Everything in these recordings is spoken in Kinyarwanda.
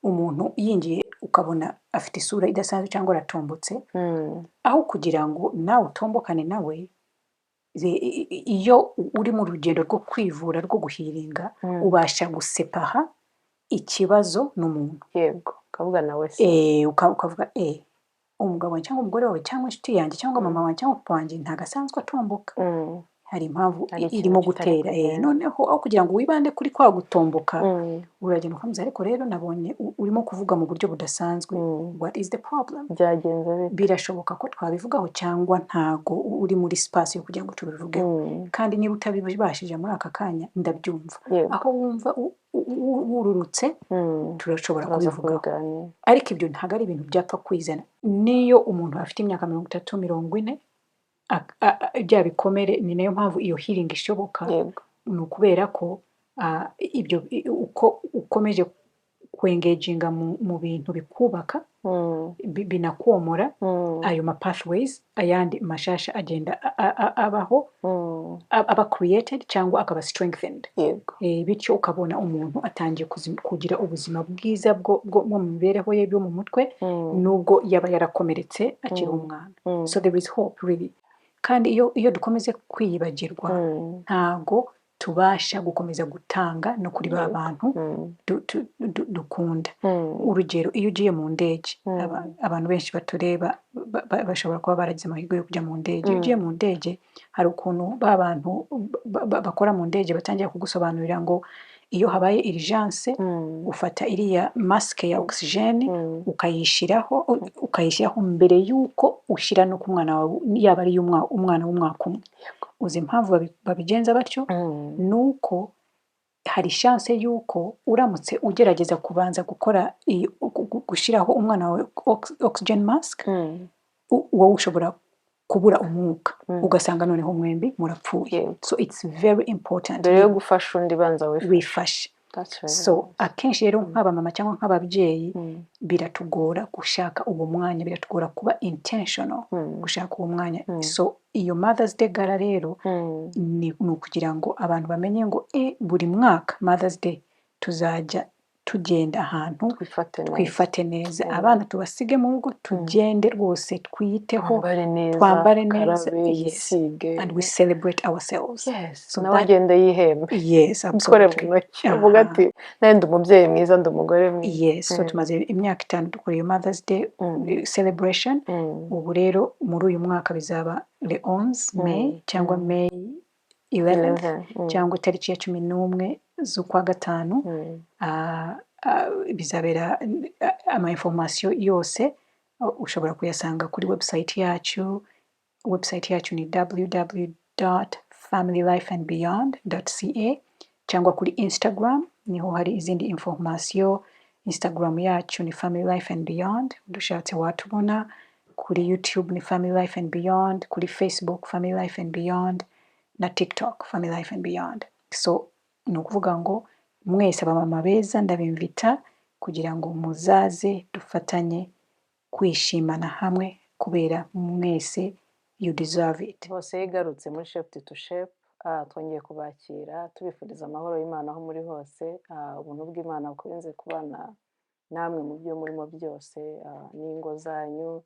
umuntu yinjiye ukabona afite isura idasanzwe cyangwa aratombotse, aho kugira ngo nawe utombokane nawe, iyo uri mu rugendo rwo kwivura rwo guhiringa ubasha gusepaha ikibazo n'umuntu. Yego, ukavuga nawe se ukavuga umugabo wawe cyangwa umugore wawe cyangwa inshuti yanjye cyangwa mama wawe cyangwa papa wanjye ntabwo asanzwe atomboka, hari impamvu irimo gutera. Noneho aho kugira ngo wibande kuri kwa gutomboka, uragenda ukamuza, ariko rero nabonye urimo kuvuga mu buryo budasanzwe, what is the problem? byagenze bite? Birashoboka ko twabivugaho cyangwa ntago uri muri space yo kugira ngo tubivugeho, kandi niba utabibashije muri aka kanya ndabyumva. Aho wumva wururutse turashobora kubivugaho, ariko ibyo ntabwo ari ibintu byapfa kwizana. Niyo umuntu afite imyaka 30, 40, bya bikomere, ni nayo mpamvu iyo healing ishoboka. Ni ukubera ko ibyo uko ukomeje kwengeginga mu bintu bikubaka binakomora, ayo ma pathways ayandi mashasha agenda abaho, aba created cyangwa akaba strengthened. Bityo ukabona umuntu atangiye kugira ubuzima bwiza bwo mu mibereho ye byo mu mutwe, nubwo yaba yarakomeretse akiri umwana. So there is hope really. Kandi iyo dukomeze kwiyibagirwa, ntago tubasha gukomeza gutanga no kuri ba bantu dukunda. Urugero, iyo ugiye mu ndege, abantu benshi batureba bashobora kuba baragize amahirwe yo kujya mu ndege. Iyo ugiye mu ndege, hari ukuntu ba bantu bakora mu ndege batangira kugusobanurira ngo iyo habaye urgence ufata iriya masike ya oxygene ukayishyiraho mbere y'uko ushyira no ku mwana wawe, yaba ari umwana w'umwaka umwe. Uzi impamvu babigenza batyo? Nuko hari chance y'uko uramutse ugerageza kubanza gushyiraho umwana wawe oxygen mask, wowe ushobora kubura umwuka, ugasanga noneho mwembi murapfuye. So it's very important. Mbere yo gufasha undi banza wifashe. So akenshi rero nk'abamama cyangwa nk'ababyeyi biratugora gushaka uwo mwanya, biratugora kuba intentional gushaka uwo mwanya. So iyo Mother's Day gala rero ni ukugira ngo abantu bamenye ngo buri mwaka Mother's Day tuzajya tugenda ahantu twifate neza, abana tubasige mu rugo, tugende rwose twiyiteho, twambare neza, and we celebrate ourselves. So nawe agenda yihembe. Absolutely. Uvuga ati nandi umubyeyi mwiza, ndi umugore mwiza. So tumaze imyaka 5 dukora iyo Mother's Day celebration. Ubu rero muri uyu mwaka bizaba le 11 May cyangwa May 11 cyangwa tariki ya 11 z'ukwa gatanu. Bizabera ama information yose ushobora kuyasanga kuri website yacu. Website yacu ni www.familylifeandbeyond.ca, cyangwa kuri Instagram niho hari izindi information. Instagram yacu ni Family Life and Beyond, dushatse watubona. Kuri YouTube ni Family Life and Beyond, kuri Facebook Family Life and Beyond, na TikTok Family Life and Beyond. So ni ukuvuga ngo mwese abamama beza ndabimvita kugira ngo muzaze dufatanye kwishimana hamwe, kubera mwese you deserve it. Hose yigarutse muri Shape to Shape, twongeye kubakira tubifuriza amahoro y'Imana aho muri hose. Ubuntu bw'Imana bukomeze kubana namwe mu byo murimo byose, n'ingo zanyu,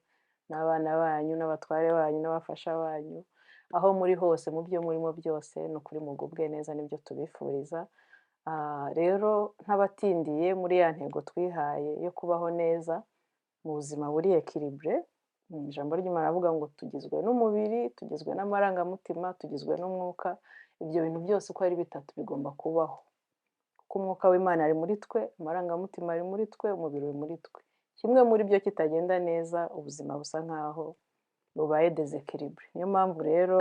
n'abana banyu, n'abatware banyu, n'abafasha banyu, aho muri hose mu byo murimo byose, no kuri mugubwe neza, nibyo tubifuriza. Rero ntabatindiye muri ya ntego twihaye yo kubaho neza mu buzima buri equilibre. Ijambo ry'Imana avuga ngo tugizwe n'umubiri, tugizwe n'amarangamutima, tugizwe n'umwuka. Ibyo bintu byose uko ari bitatu bigomba kubaho, kuko umwuka w'Imana ari muri twe, amarangamutima ari muri twe, umubiri uri muri twe. Kimwe muri byo kitagenda neza, ubuzima busa nkaho bubaye desequilibre. Niyo mpamvu rero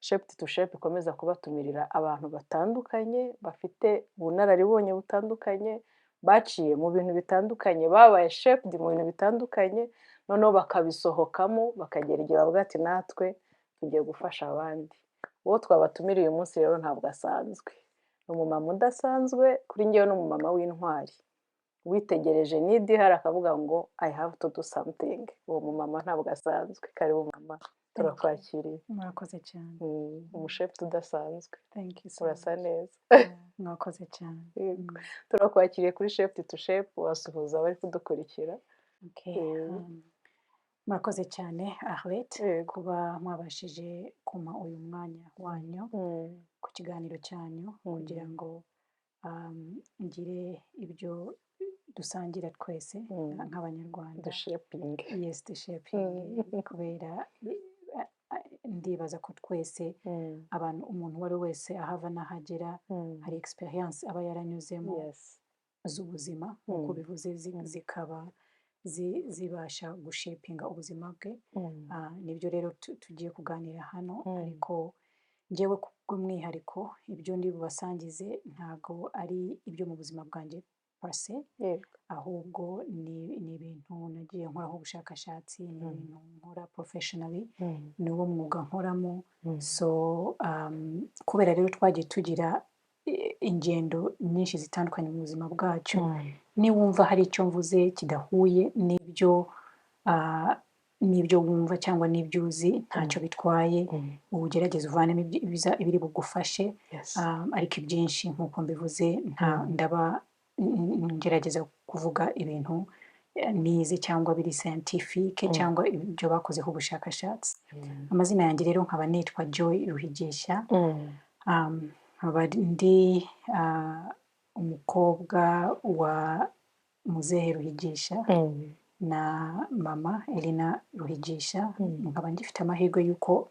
Shape to Shape ikomeza kubatumirira abantu batandukanye, bafite ubunararibonye butandukanye, baciye mu bintu bitandukanye, babaye shaped mu bintu bitandukanye, noneho bakabisohokamo, bakagera igihe bavuga ati natwe tugiye gufasha abandi. Uwo twabatumiriye uyu munsi rero ntabwo asanzwe, ni umumama udasanzwe kuri njyewe, ni umumama w'intwari witegereje n'idihari akavuga ngo I have to do something. Uwo mumama ntabwo asanzwe. Karibu mama, turakwakiriye. Murakoze cyane. Umushefu udasanzwe. Thank you so urasa much. neza. Mwakoze cyane. Turakwakiriye kuri Chef to Chef, wasuhuza abari kudukurikira. Murakoze cyane Arlette kuba mwabashije kumpa uyu mwanya wanyu ku kiganiro cyanyu kugira ngo ngire ibyo dusangira twese nk'abanyarwanda. Dushepinge kubera ndibaza ko twese abantu umuntu uwo ari we wese ahava n'ahagera hari experience aba yaranyuzemo z'ubuzima nk'uko bivuze zikaba zibasha gushepinga ubuzima bwe. Nibyo rero tugiye kuganira hano, ariko njyewe kubw'umwihariko ibyo ndi bubasangize ntabwo ari ibyo mu buzima bwanjye pase, ahubwo ni ibintu nagiye nkoraho ubushakashatsi, ni ibintu nkora professionally, ni wo mwuga nkoramo. So kubera rero twagiye tugira ingendo nyinshi zitandukanye mu buzima bwacu, niwumva hari icyo mvuze kidahuye n'ibyo wumva cyangwa n'ibyo uzi, ntacyo bitwaye, ugerageze uvanemo ibiri bugufashe. Ariko ibyinshi nk'uko mbivuze ndaba ngerageza kuvuga ibintu nize cyangwa biri scientifique cyangwa ibyo bakozeho ubushakashatsi. Amazina yanjye rero nkaba nitwa Joy Ruhigisha, nkaba ndi umukobwa wa Muzehe Ruhigisha na mama Elina Ruhigisha. Nkaba ngifite amahirwe y'uko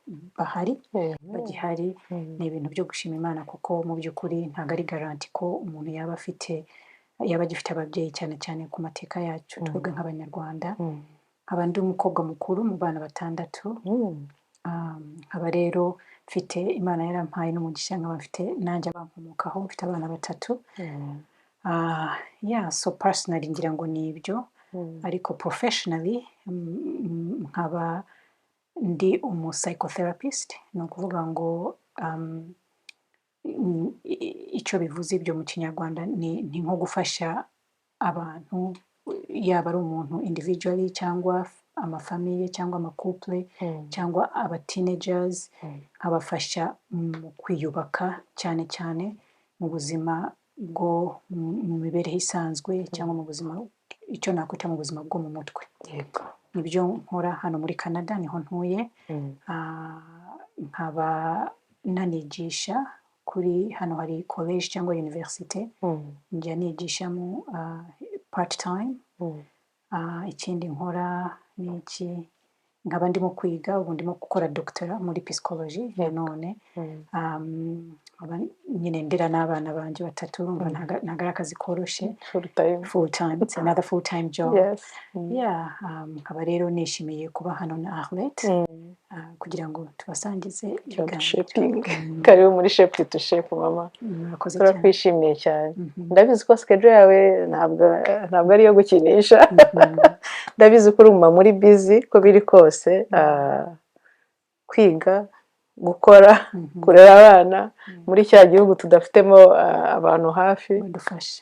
bagihari. Ni ibintu byo gushima Imana, kuko mu by'ukuri ntabwo ari garanti ko umuntu yaba agifite ababyeyi, cyane cyane ku mateka yacu twebwe nk'abanyarwanda. Nkaba ndi umukobwa mukuru mu bana 6. Nkaba rero mfite Imana yarampaye n'umugisha, nkaba mfite nanjye abankomokaho, mfite abana 3. So personally ngira ngo ni ibyo, ariko professionally nkaba ndi psychotherapist. Ni ukuvuga ngo icyo bivuze ibyo mu kinyarwanda ni nko gufasha abantu, yaba ari umuntu individually cyangwa amafamiye cyangwa amacouple cyangwa aba teenagers, nkabafasha mu kwiyubaka cyane cyane mu buzima bwo mu mibereho isanzwe cyangwa mu buzima, icyo nakwita mu buzima bwo mu mutwe. Nibyo nkora hano muri Canada, niho ntuye. Nkaba nanigisha kuri hano hari college cyangwa university, njya nigishamo part time. Ikindi nkora ni iki, nkaba ndimo kwiga, ubu ndimo gukora doctora muri psychology nanone. Nyine ndera n'abana banjye 3, ntabwo ari akazi koroshye. Full time, it's another full time job. Nkaba rero nishimiye kuba hano na Arlette kugira ngo tubasangize ikiganiro. Karibu muri Chef to Chef mama. Turakwishimiye cyane. Ndabizi ko schedule yawe ntabwo ari yo gukinisha. Ndabizi ko urumva muri busy ko biri kose, kwiga, gukora, kurera abana muri cya gihugu tudafitemo abantu hafi,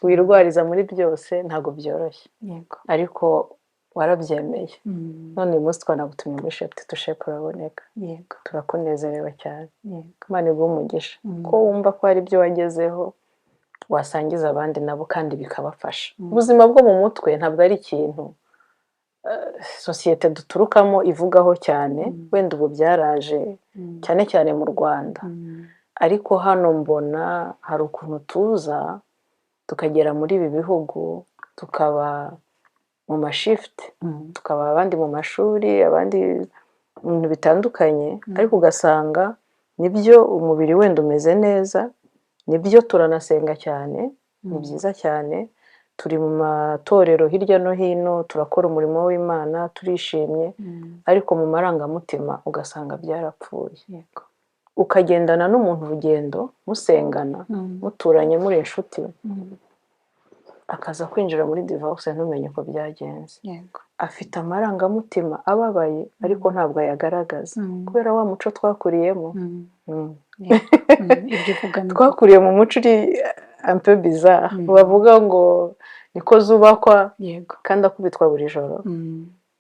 wirwariza muri byose, ntabwo byoroshye. Ariko warabyemeye. None uyu munsi twanagutumye muri Chef to Chef, uraboneka. Turakunezerewe cyane. Imana iguhe umugisha ko wumva ko hari ibyo wagezeho wasangiza abandi nabo kandi bikabafasha. Ubuzima bwo mu mutwe ntabwo ari ikintu sosiyete duturukamo ivugaho cyane, wenda ubu byaraje cyane cyane mu Rwanda, ariko hano mbona hari ukuntu tuza tukagera muri ibi bihugu, tukaba mu mashift, tukaba abandi mu mashuri, abandi mu bintu bitandukanye, ariko ugasanga nibyo umubiri wenda umeze neza, nibyo turanasenga cyane, ni byiza cyane, turi mu matorero hirya no hino, turakora umurimo w'Imana, turishimye, ariko mu marangamutima ugasanga byarapfuye. Ukagendana n'umuntu urugendo, musengana, muturanye muri inshuti, akaza kwinjira muri divorce ntumenye uko byagenze. Afite amarangamutima ababaye, ariko ntabwo ayagaragaza kubera wa muco twakuriyemo. Twakuriye mu muco uri un peu bizarre, bavuga ngo niko zubakwa kandi akubitwa buri joro.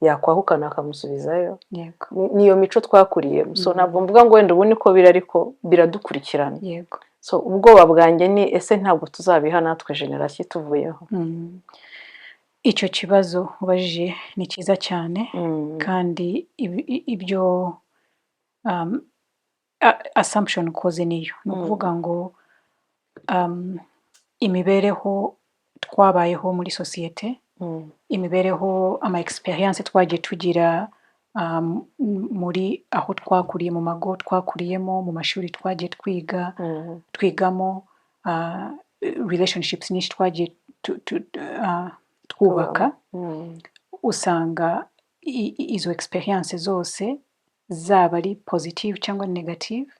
yakwahukana akamusubizayo. yego niyo mico twakuriyemo. So ntabwo mvuga ngo wenda ubu niko biri ariko biradukurikirana. yego So ubwoba bwanjye ni ese ntabwo tuzabiha natwe generasiyo tuvuyeho. icyo kibazo ubajije ni cyiza cyane kandi ibyo assumption ukoze niyo ni ukuvuga ngo imibereho twabayeho muri sosiyete, imibereho ama experience twagiye tugira muri aho twakuriye, mu mago twakuriyemo, mu mashuri twagiye twigamo, relationships nyinshi twagiye twubaka, usanga izo experience zose zaba ari positive cyangwa negative,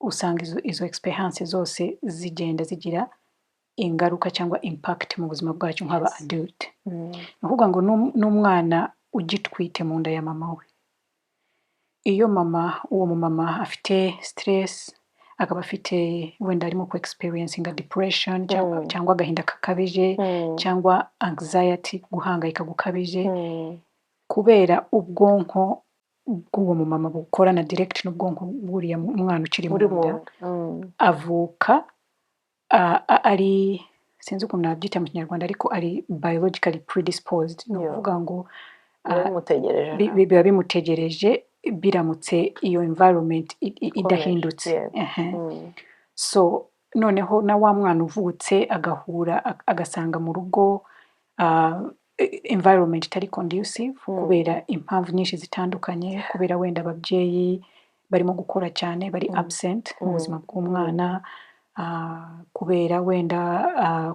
usanga izo experience zose zigenda zigira ingaruka cyangwa impact mu buzima bwacu nk'aba adult. Ni ukuvuga ngo n'umwana ugitwite mu nda ya mama we, iyo uwo mumama afite stress, akaba afite wenda arimo ku experiencinga depression cyangwa agahinda kakabije cyangwa anxiety, guhangayika gukabije, kubera ubwonko bw'uwo mumama bukorana direct n'ubwonko bw'uriya mwana ukiri mu nda, avuka ari, sinzi ukuntu nabyita mu Kinyarwanda, ariko ari biologically predisposed. Ni ukuvuga ngo biba bimutegereje biramutse iyo environment idahindutse. So noneho na wa mwana uvutse agahura agasanga mu rugo environment itari conducive kubera impamvu nyinshi zitandukanye, kubera wenda ababyeyi barimo gukora cyane, bari absent mu buzima bw'umwana, kubera wenda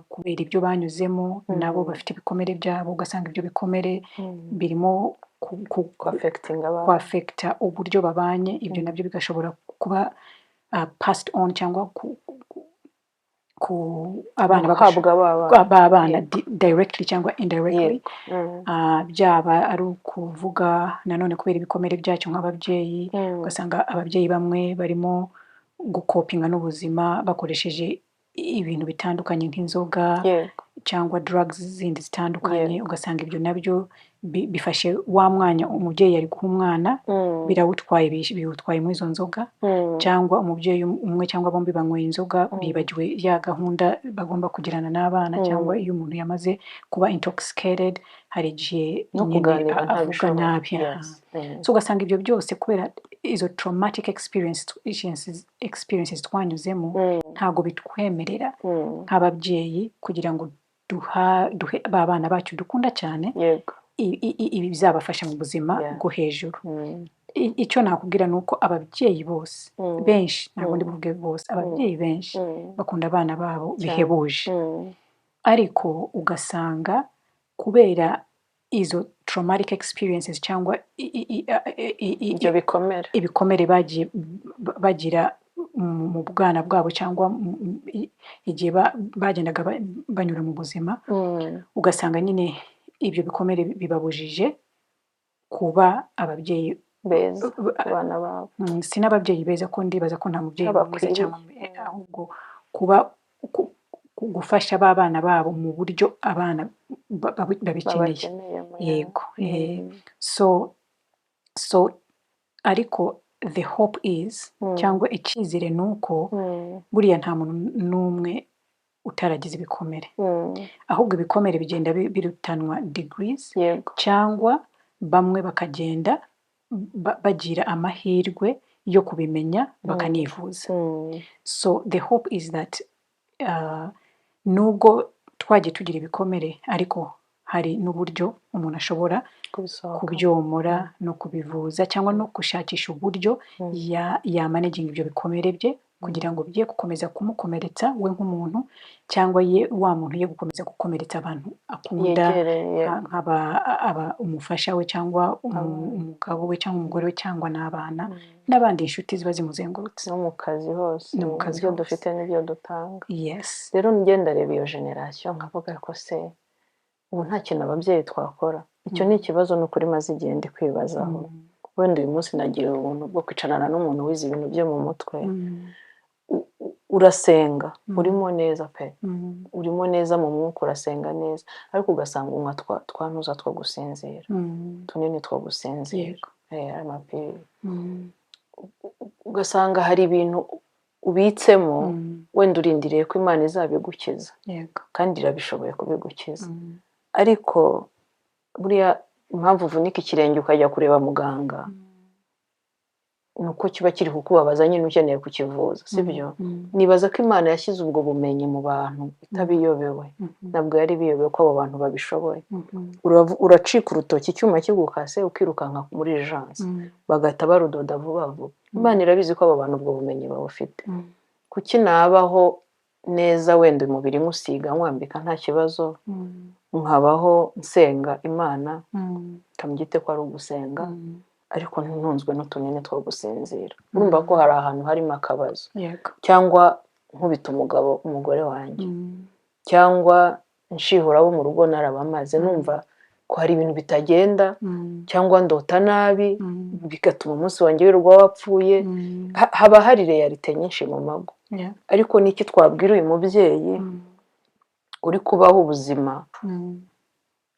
kubera ibyo banyuzemo, nabo bafite ibikomere byabo, ugasanga ibyo bikomere birimo kwafekta uburyo babanye, ibyo nabyo bigashobora kuba passed on cyangwa ku abana b'abana directly cyangwa indirectly. Byaba ari ukuvuga nanone kubera ibikomere byacu nk'ababyeyi, ugasanga ababyeyi bamwe barimo gukopinga n'ubuzima bakoresheje ibintu bitandukanye nk'inzoga cyangwa drugs zindi zitandukanye, ugasanga ibyo nabyo bifashe wa mwanya umubyeyi ari guha umwana, biwutwaye muri izo nzoga, cyangwa umubyeyi umwe cyangwa bombi banyweye inzoga, bibagiwe ya gahunda bagomba kugirana n'abana, cyangwa iyo umuntu yamaze kuba intoxicated hari igihe nyine avuga nabi. So ugasanga ibyo byose kubera izo traumatic experiences twanyuzemo, ntabwo bitwemerera nk'ababyeyi kugira ngo duhe ba bana bacu dukunda cyane ibi bizabafasha mu buzima bwo hejuru. Icyo nakubwira ni uko ababyeyi bose benshi, ntabwo ndi buvuge bose, ababyeyi benshi bakunda abana babo bihebuje, ariko ugasanga kubera izo traumatic experiences cyangwa ibikomere bagiye bagira mu bwana bwabo, cyangwa igihe bagendaga banyura mu buzima, ugasanga nyine ibyo bikomere bibabujije kuba ababyeyi beza abana babo. Si n'ababyeyi beza, ko ndibaza ko nta mubyeyi mwiza cyangwa ahubwo kuba gufasha ba bana babo mu buryo abana babikeneye. Yego. So ariko the hope is, cyangwa icyizere ni uko buriya nta muntu n'umwe utaragize ibikomere, ahubwo ibikomere bigenda birutanwa degrees, cyangwa bamwe bakagenda bagira amahirwe yo kubimenya bakanivuza. So the hope is that nubwo twagiye tugira ibikomere, ariko hari n'uburyo umuntu ashobora kubyomora no kubivuza, cyangwa no gushakisha uburyo yamanaginga ibyo bikomere bye kugira ngo bigiye gukomeza kumukomeretsa we nk'umuntu, cyangwa wa muntu ye gukomeza gukomeretsa abantu akunda, nk'aba umufasha we cyangwa umugabo we cyangwa umugore we cyangwa n'abana n'abandi inshuti ziba zimuzengurutse, no mu kazi hose, ibyo dufite n'ibyo dutanga. Yes. Rero ngenda reba iyo generation nkavuga ko se ubu nta kintu ababyeyi twakora. Icyo ni ikibazo n'ukuri maze igihe ndi kwibazaho. Wenda uyu munsi nagira ubuntu bwo kwicarana n'umuntu wize ibintu byo mu mutwe, urasenga urimo neza pe urimo neza mu mwuka urasenga neza ariko ugasanga unywa twanuza two gusinzira tunini two gusinzira amapiri ugasanga hari ibintu ubitsemo wenda urindiriye ko Imana izabigukiza kandi irabishoboye kubigukiza ariko buriya impamvu uvunika ikirenge ukajya kureba muganga nuko kiba kiri kukubabaza nyine ukeneye kukivuza sibyo nibaza ko Imana yashyize ubwo bumenyi mu bantu itabiyobewe ntabwo yari biyobewe ko abo bantu babishoboye uracika urutoki icyuma kigukase ukirukanka muri urgence bagahita barudoda vuba vuba Imana irabizi ko abo bantu ubwo bumenyi babufite kuki nabaho neza wenda umubiri nkusiga nkwambika nta kibazo nkabaho nsenga Imana kamugite ko ari ugusenga ariko ntunzwe n'utunini two gusinzira urumva ko hari ahantu harimo akabazo cyangwa nkubita umugore wanjye cyangwa nshihura abo mu rugo narabamaze numva ko hari ibintu bitagenda cyangwa ndota nabi bigatuma umunsi wanjye wirirwa wapfuye haba hari realite nyinshi mu mago ariko niki twabwira uyu mubyeyi uri kubaho ubuzima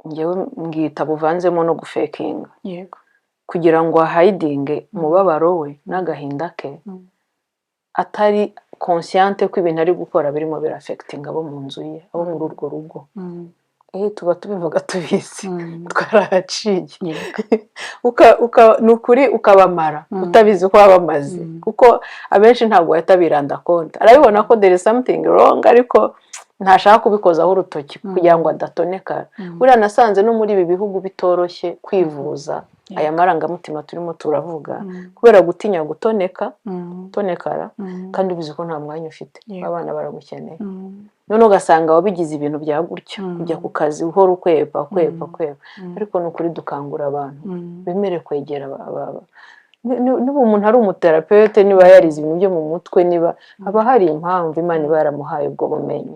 ngewe mbwita buvanzemo no gufekinga kugira ngo ahayidinge umubabaro we n'agahinda ke atari consciente ko ibintu ari gukora birimo birafectinga abo mu nzu ye abo muri urwo rugo tuba tubivuga tubizi twarahaciye nukuri ukabamara utabizi ko wabamaze kuko abenshi ntabwo bahita biranda konta arabibona ko there is something wrong ariko ntashaka kubikozaho urutoki kugira ngo adatonekara buriya nasanze no muri ibi bihugu bitoroshye kwivuza aya marangamutima turimo turavuga kubera gutinya gutonekara kandi ubizi ko nta mwanya ufite abana baragukeneye none ugasanga wabigize ibintu bya gutya kujya ku kazi uhora ukwepa ariko ni ukuri dukangura abantu bemere kwegera niba umuntu ari umuterapeute niba yarize ibintu byo mu mutwe niba haba hari impamvu Imana iba yaramuhaye ubwo bumenyi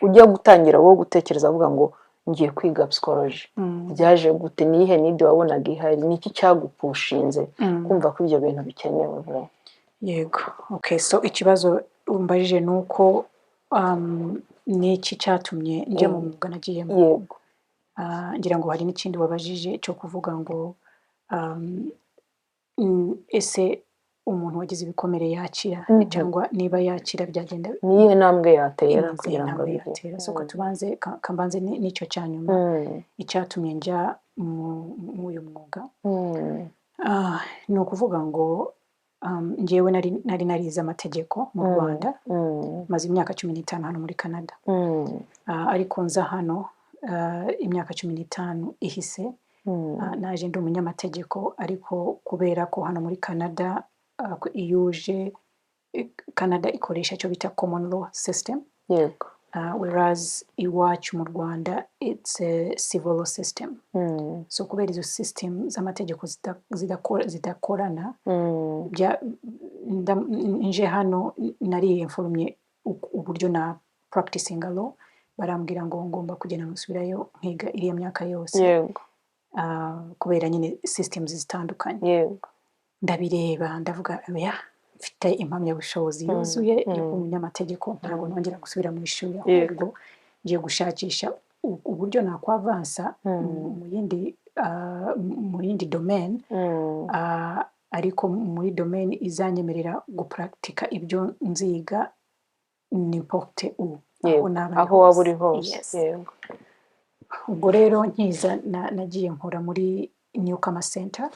ujya gutangira wowe gutekereza avuga ngo ngiye kwiga psychology byaje gute nihe nide wabonaga ihari niki cyagupushinze kumva ko ibyo bintu bikenewe bro yego okay so ikibazo umbajije nuko niki cyatumye njye mu mwuga nagiyemo yego ngira ngo hari n'ikindi wabajije cyo kuvuga ngo ese umuntu wagize ibikomere yakira cyangwa niba yakira byagenda niye ntambwe yatera kugira ngo yatera soko tubanze kambanze n'icyo cyanyuma icyatumye njya mu uyu mwuga ni ukuvuga ngo njyewe nari narize amategeko mu Rwanda maze imyaka 15 hano muri Canada ariko nza hano imyaka 15 ihise naje ndi umunyamategeko ariko kubera ko hano muri Canada iyuje Canada ikoresha cyo bita common law system yego whereas iwacu mu Rwanda it's a civil law system so kubera izo system z'amategeko zidakorana nje hano nari informye uburyo na practicing law barambwira ngo ngomba kugenda gusubirayo nkiga iriya myaka yose yego kubera nyine systems zitandukanye yego ndabireba ndavuga mfite impamyabushobozi yuzuye yo kuba umunyamategeko ntabwo nongera gusubira mu ishuri ahubwo ngiye gushakisha uburyo nakwavansa mu yindi domaine ariko muri domaine izanyemerera gupractica ibyo nziga n'importe aho waba uri hose yego ubwo rero nkiza nagiye nkora muri Newcomer Center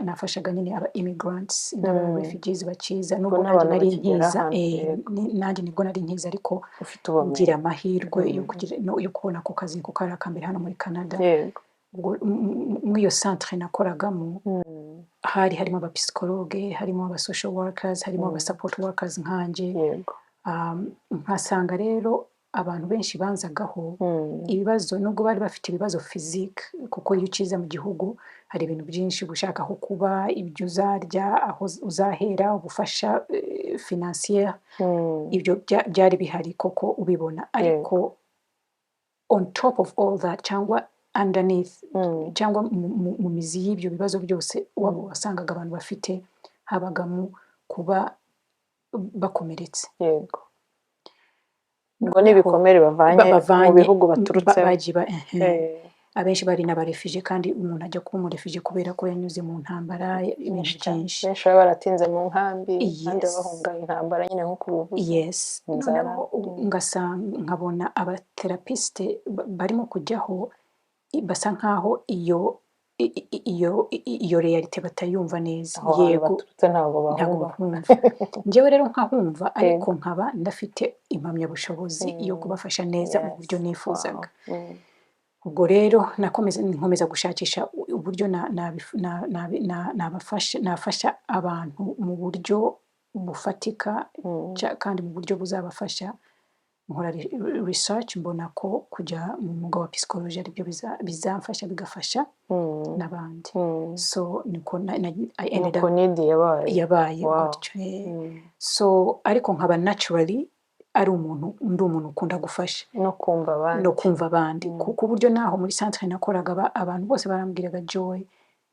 nafashaga nyine aba immigrants n'aba refugees bakiza nubwo nari nkiza nanjye nibwo nari nkiza ariko ngira amahirwe yo kubona ako kazi kuko ari akambere hano muri Canada muri iyo centre nakoragamo harimo aba psychologue harimo aba social workers harimo aba support workers nkanje nkasanga rero abantu benshi banzagaho ibibazo nubwo bari bafite ibibazo physique kuko iyo ukiza mu gihugu hari ibintu byinshi gushaka aho kuba ibyo uzarya aho uzahera ubufasha financier ibyo byari bihari koko ubibona ariko on top of all that cyangwa underneath cyangwa mu mizi y'ibyo bibazo byose wasangaga abantu bafite habagamo kuba bakomeretse yego ubwo n'ibikomere bavanye mu bihugu baturutsemo abenshi bari n'abarefije kandi umuntu ajya kuba umurefije kubera ko yanyuze mu ntambara ibintu byinshi benshi baba baratinze mu nkambi kandi bahunga intambara nyine nk'uko ubivuze noneho nkabona abaterapisite barimo kujyaho basa nkaho iyo realite batayumva neza yego ntabwo bahumva njyewe rero nkahumva ariko nkaba ndafite impamyabushobozi yo kubafasha neza mu buryo nifuzaga ubwo rero nkomeza gushakisha uburyo nafasha abantu mu buryo bufatika kandi mu buryo buzabafasha nkora research mbona ko kujya mu mwuga wa psychology aribyo bizamfasha bigafasha n'abandi so niko I ended up yabaye gutyo so ariko nkaba naturally ari undi umuntu ukunda gufasha no kumva abandi ku buryo naho muri centre nakoraga abantu bose barambwiraga Joy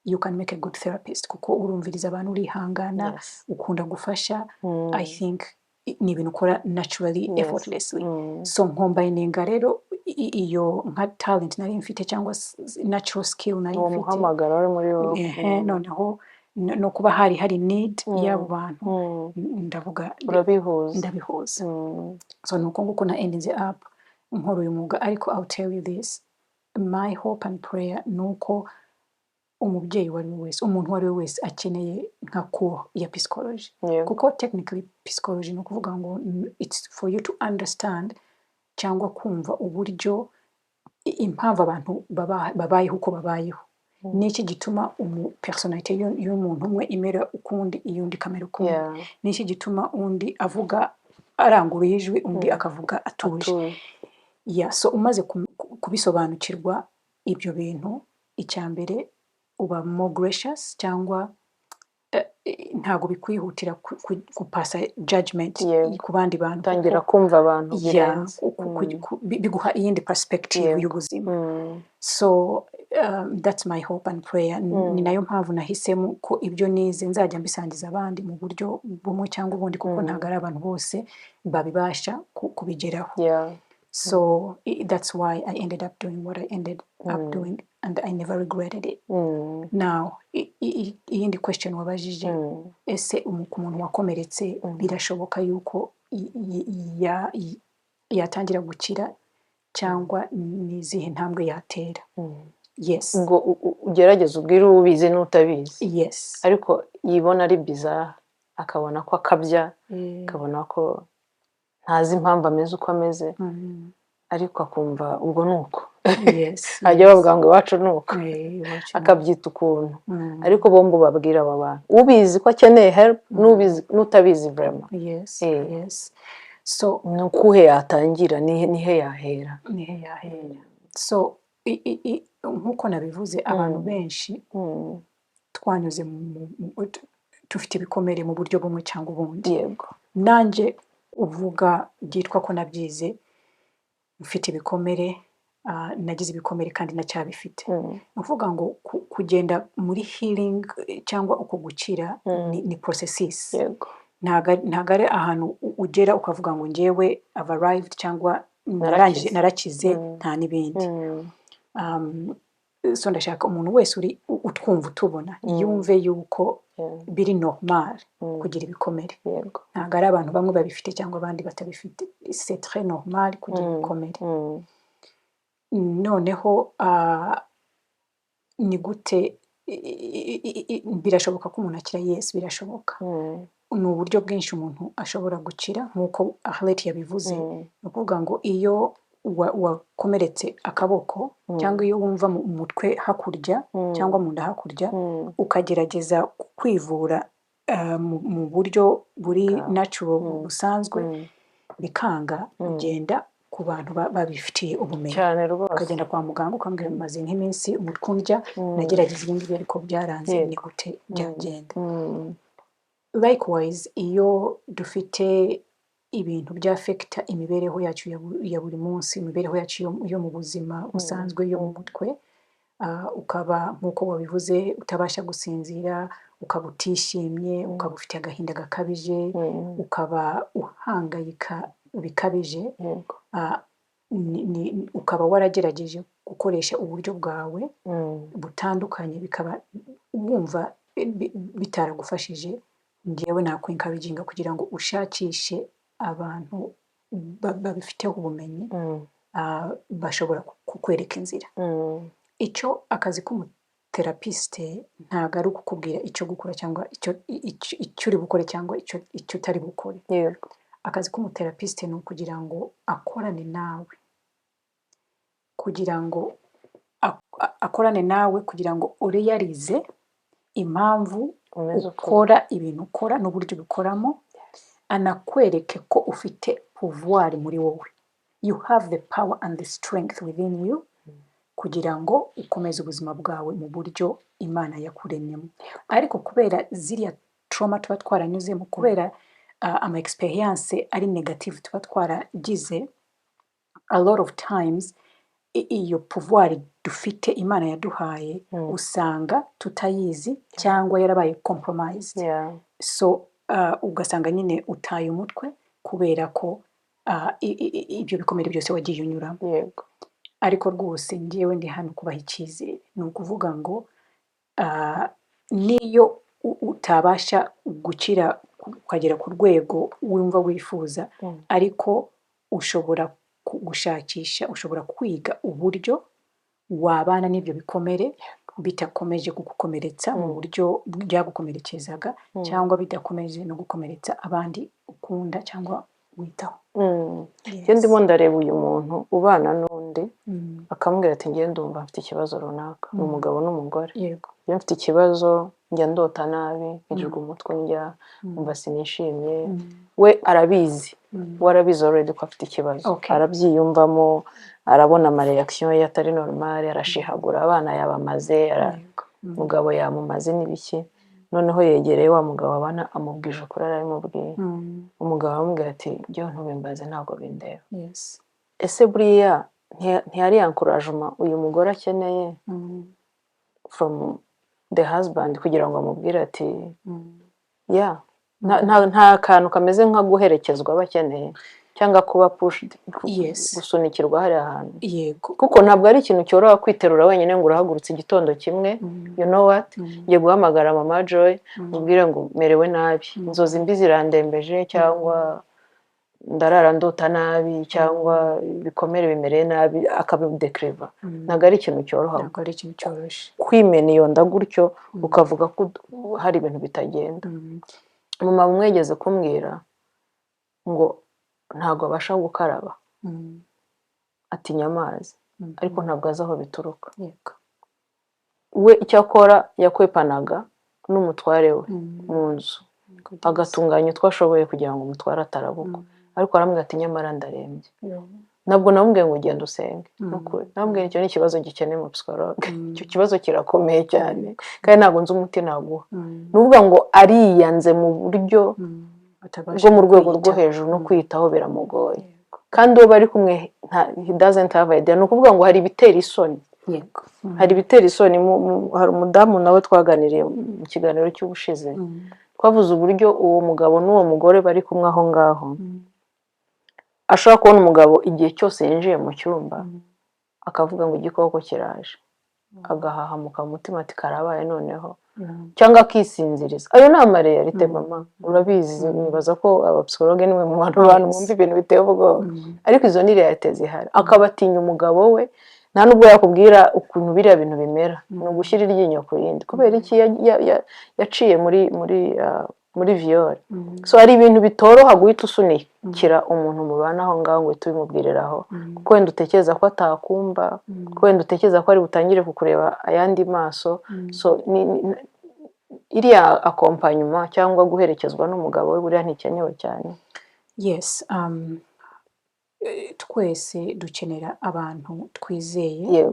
you can make a good therapist kuko urumviriza abantu urihangana ukunda gufasha I think ni ibintu ukora naturally effortlessly so nkombayininga rero iyo nka talent nari mfite cyangwa natural skill nari mfite umuhamagaro wari muri wowe noneho no kuba hari need y'abo bantu ndavuga ndabihuza so nuko nguko na ending up nkora uyu mwuga ariko I'll tell you this my hope and prayer nuko umubyeyi wari wese umuntu wari wese akeneye nka cours ya psychology kuko technically psychology no kuvuga ngo it's for you to understand cyangwa kumva uburyo impamvu abantu babayeho uko babayeho niki gituma personality y'umuntu umwe imera ukundi iyundi kamera ukundi niki gituma undi avuga aranguruye ijwi undi akavuga atuje so umaze kubisobanukirwa ibyo bintu icyambere uba more gracious cyangwa ntago bikwihutira kupasa judgment ku bandi bantu tangira kumva abantu birenze biguha iyindi perspective y'ubuzima so that's my hope and prayer ni nayo mpamvu nahisemo ko ibyo nize nzajya mbisangiza abandi mu buryo bumwe cyangwa ubundi kuko ntago ari abantu bose babibasha kubigeraho so that's why I ended up doing what I ended up doing and I never regretted it now iyindi question wabajije ese ku muntu wakomeretse birashoboka yuko yatangira gukira cyangwa nizihe ntambwe yatera yes ngo ugerageze ubwire ubizi n'utabizi yes ariko yibona ari bizarre akabona ko akabya akabona ko ntazi impamvu ameze uko ameze ariko akumva ubwo nuko ajya bavuga ngo iwacu nuko akabyita ukuntu ariko bombi babwira aba bantu ubizi ko akeneye help n'utabizi vraiment so nukuhe yatangira nihe yahera so nkuko nabivuze abantu benshi twanyuze tufite ibikomere mu buryo bumwe cyangwa ubundi yego nanjye uvuga byitwa ko nabyize mfite ibikomere nagize ibikomere kandi nacyabifite uvuga ngo kugenda muri healing cyangwa uko gukira ni processes yego ntago ari ahantu ugera ukavuga ngo njyewe I've arrived cyangwa narakize nta n'ibindi so ndashaka umuntu wese uri utwumva utubona yumve yuko biri normal kugira ibikomere ntago ari abantu bamwe babifite cyangwa abandi batabifite c'est très normal kugira ibikomere noneho ni gute birashoboka ko umuntu akira yes birashoboka ni uburyo bwinshi umuntu ashobora gukira nk'uko Arlette yabivuze ni ukuvuga ngo iyo wakomeretse akaboko cyangwa iyo wumva mu mutwe hakurya cyangwa mu nda hakurya ukagerageza kwivura mu buryo buri natural busanzwe bikanga ugenda ku bantu babifitiye ubumenyi ukagenda kwa muganga ukambwira maze nk'iminsi umutwe undya nagerageza ibindi ariko byaranze ni gute byagenda likewise iyo dufite ibintu byafekita imibereho yacu ya buri munsi imibereho yacu yo mu buzima busanzwe yo mu mutwe ukaba nk'uko wabivuze utabasha gusinzira ukaba utishimye ukaba ufite agahinda gakabije ukaba uhangayika bikabije ukaba waragerageje gukoresha uburyo bwawe butandukanye bikaba wumva bitaragufashije, njyewe nakwinkarijinga kugira ngo ushakishe abantu babifiteho ubumenyi bashobora kukwereka inzira. Icyo akazi k'umuterapisite ntabwo ari ukukubwira icyo gukora cyangwa icyo uri bukore cyangwa icyo utari bukore. Akazi k'umuterapisite ni ukugira ngo akorane nawe kugira ngo akorane nawe kugira ngo ureyarize impamvu ukora ibintu ukora n'uburyo ubikoramo, anakwereke ko ufite pouvoir muri wowe. You have the power and the strength within you kugira ngo ukomeze ubuzima bwawe mu buryo Imana yakuremyemo. Ariko kubera ziriya trauma tuba twaranyuzemo, kubera ama experience ari negative tuba twaragize, a lot of times iyo pouvoir dufite Imana yaduhaye usanga tutayizi cyangwa yarabaye compromised. So ugasanga nyine utaye umutwe kubera ko ibyo bikomere byose wagiye unyuramo. Ariko rwose njyewe ndi hano kubaha icyizere, ni ukuvuga ngo niyo utabasha gukira ukagera ku rwego wumva wifuza, ariko ushobora gushakisha, ushobora kwiga uburyo wabana n'ibyo bikomere bitakomeje kugukomeretsa mu buryo byagukomerekezaga cyangwa bidakomeje no gukomeretsa abandi ukunda cyangwa witaho. Iyo ndimo ndareba uyu muntu ubana n'undi akamubwira ati ngiye ndumva mfite ikibazo runaka, ni umugabo n'umugore, iyo mfite ikibazo njya ndota nabi, nkirirwa umutwe njya umva sinishimye, we arabizi, we arabizi already ko afite ikibazo, arabyiyumvamo, arabona amareaction ye atari normal, arashihagura, abana yabamaze, umugabo yamumaze n'ibiki. Noneho yegereye wa mugabo abana amubwije ukuri, arabimubwiye. Umugabo aramubwira ati byo ntubimbaze ntabwo bindeba. Ese buriya ntiyari encouragement uyu mugore akeneye from the husband kugira ngo amubwire ati nta kantu kameze nka guherekezwa bakeneye cyangwa kuba pushed, gusunikirwa hariya hantu. Kuko ntabwo ari ikintu cyoroha kwiterura wenyine ngo urahagurutse igitondo kimwe, you know what, ngiye guhamagara mama Joy mubwire ngo merewe nabi, inzozi mbi zirandembeje, cyangwa ndarara ndota nabi, cyangwa ibikomere bimereye nabi, akabidekriva. Ntabwo ari ikintu cyoroha, kwimena iyo nda gutyo ukavuga ko hari ibintu bitagenda. Mama umwegeze kumbwira ngo ntabwo abasha gukaraba, atinya amazi, ariko ntabwo azi aho bituruka. We icyo akora yakwepanaga n'umutware we mu nzu, agatunganya utwo ashoboye kugira ngo umutware atarabuka, ariko aramubwira ati nyamara ndarembye. Ntabwo namubwiye ngo ugende usenge, namubwiye icyo ni ikibazo gikeneye mu psychologue, icyo kibazo kirakomeye cyane kandi ntabwo nzi umuti naguha. Nuvuga ngo ariyanze mu buryo bwo mu rwego rwo hejuru, no kwitaho biramugoye, kandi uwo bari kumwe he doesn't have idea. Ni ukuvuga ngo hari ibitera isoni, hari ibitera isoni. Hari umudamu nawe twaganiriye mu kiganiro cy'ubushize, twavuze uburyo uwo mugabo n'uwo mugore bari kumwe aho ngaho, ashobora kubona umugabo igihe cyose yinjiye mu cyumba akavuga ngo igikoko kiraje, agahahamuka mu mutima ati karabaye noneho, cyangwa akisinziriza. Ayo ni amareyalite mama, urabizi. Nibaza ko abapsikologe nimwe mu bantu mwumva ibintu biteye ubwoba, ariko izo ni realite zihari. Akabatinya umugabo we, nta nubwo yakubwira ukuntu biriya bintu bimera, ni ugushyira iryinyo ku rindi, kubera iki yaciye muri viole. So hari ibintu bitoroha guhita usunikira umuntu mubana aho ngaho ngo uhite ubimubwiriraho, kuko wenda utekereza ko atakumva, kuko wenda utekereza ko ari butangire kukureba ayandi maso. So iriya accompagnement cyangwa guherekezwa n'umugabo we buriya ntikenewe cyane. Yes, twese dukenera abantu twizeye,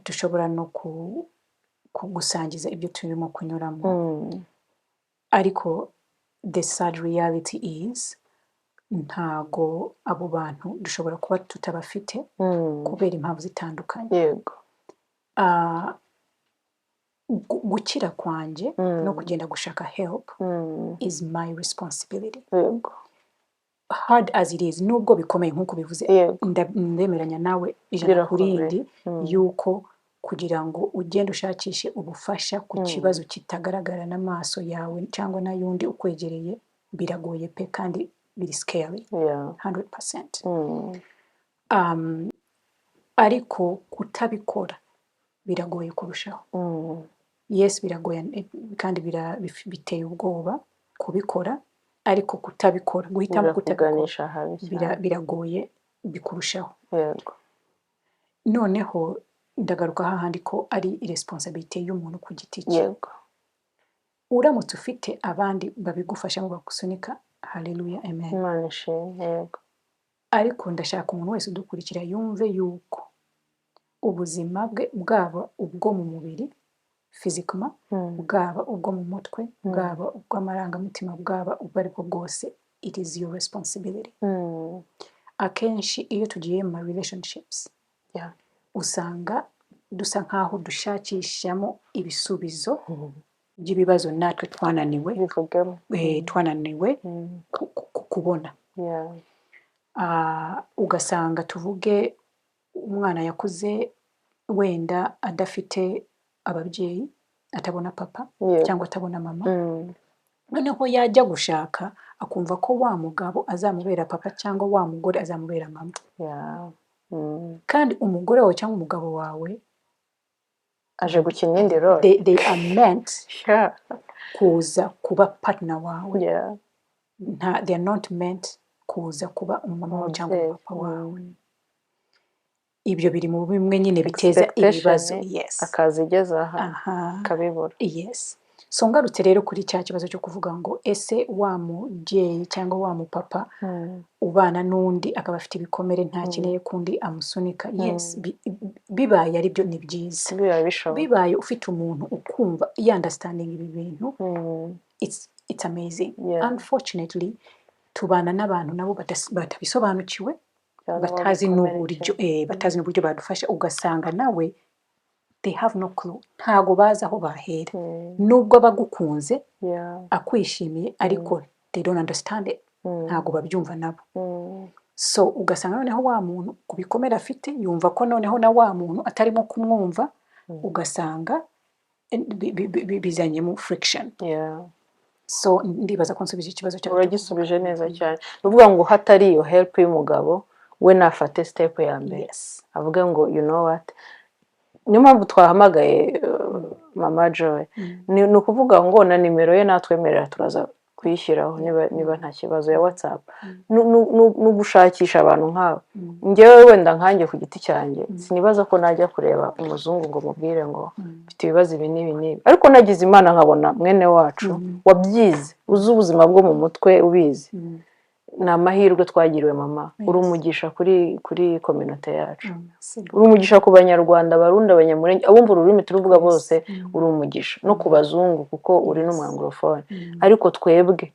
dushobora no kugusangiza ibyo turimo kunyuramo. Ariko the sad reality is ntago abo bantu dushobora kuba tutabafite kubera impamvu zitandukanye. gukira kwanjye no kugenda gushaka help is my responsibility. Yego. Hard as it is, nubwo bikomeye nk'uko bivuze, ndemeranya nawe ijana ku rindi yuko kugira ngo ugende ushakishe ubufasha ku kibazo kitagaragara n'amaso yawe cyangwa n'ayundi ukwegereye biragoye pe kandi biri scary 100%. Ariko kutabikora biragoye kurushaho. Yes, biragoye kandi biteye ubwoba kubikora, ariko kutabikora, guhitamo kutabikora biragoye bikurushaho. Yego. Noneho ndagaruka hahandi ko ari responsibility y'umuntu ku giti cye. Yego. Uramutse ufite abandi babigufashamo bagusunika, haleluya, amen. Imana ishimwe. Yego. Ariko ndashaka umuntu wese udukurikira yumve yuko ubuzima bwe, bwaba ubwo mu mubiri physically, bwaba ubwo mu mutwe, bwaba ubw'amarangamutima, bwaba ubwo ariko bwose, it is your responsibility. Akenshi iyo tugiye mu relationships, usanga dusa nkaho dushakishamo ibisubizo by'ibibazo natwe twananiwe kubona. Ugasanga tuvuge umwana yakuze wenda adafite ababyeyi, atabona papa cyangwa atabona mama, noneho yajya gushaka akumva ko wa mugabo azamubera papa cyangwa wa mugore azamubera mama. Kandi umugore wawe cyangwa umugabo wawe aje gukina indi role. They are meant kuza kuba partner wawe. They are not meant kuza kuba umumama wawe cyangwa papa wawe. Ibyo biri mu bimwe nyine biteza ibibazo. Akazi igeze aha kabibura. So ngarutse rero kuri cya kibazo cyo kuvuga ngo ese wa mubyeyi cyangwa wa mupapa ubana n'undi akaba afite ibikomere ntakeneye kundi amusunika. Bibaye ari byo ni byiza. Bibaye ufite umuntu ukumva understanding ibi bintu, it's amazing. Unfortunately tubana n'abantu nabo batabisobanukiwe, batazi n'uburyo badufasha, ugasanga nawe they have no clue, ntago bazi aho bahera. Nubwo bagukunze akwishimiye, ariko they don't understand it, ntago babyumva nabo. So ugasanga noneho wa muntu kubikomera afite yumva ko noneho na wa muntu atarimo kumwumva, ugasanga bizanyemo friction. So ndibaza ko nsubije ikibazo cyawe. Uragisubije neza cyane. Uvuga ngo hatari iyo help y'umugabo, we nafate step ya mbere. Avuga ngo you know what, niyo mpamvu twahamagaye Mama Joy, ni ukuvuga ngo na nimero ye natwemerera turaza kuyishyiraho niba nta kibazo ya WhatsApp. N'ugushakisha abantu nk'abo. Njyewe wenda nkanjye ku giti cyanjye sinibaza ko najya kureba umuzungu ngo mubwire ngo mfite ibibazo ibi n'ibi, ariko nagize Imana nkabona mwene wacu wabyize, uzi ubuzima bwo mu mutwe ubizi. Ni amahirwe twagiriwe mama. Uri umugisha kuri community yacu. Uri umugisha ku Banyarwanda, Abarundi, Abanyamulenge, abumva ururimi turuvuga bose, uri umugisha no ku bazungu kuko uri n'umwanglofone. Ariko twebwe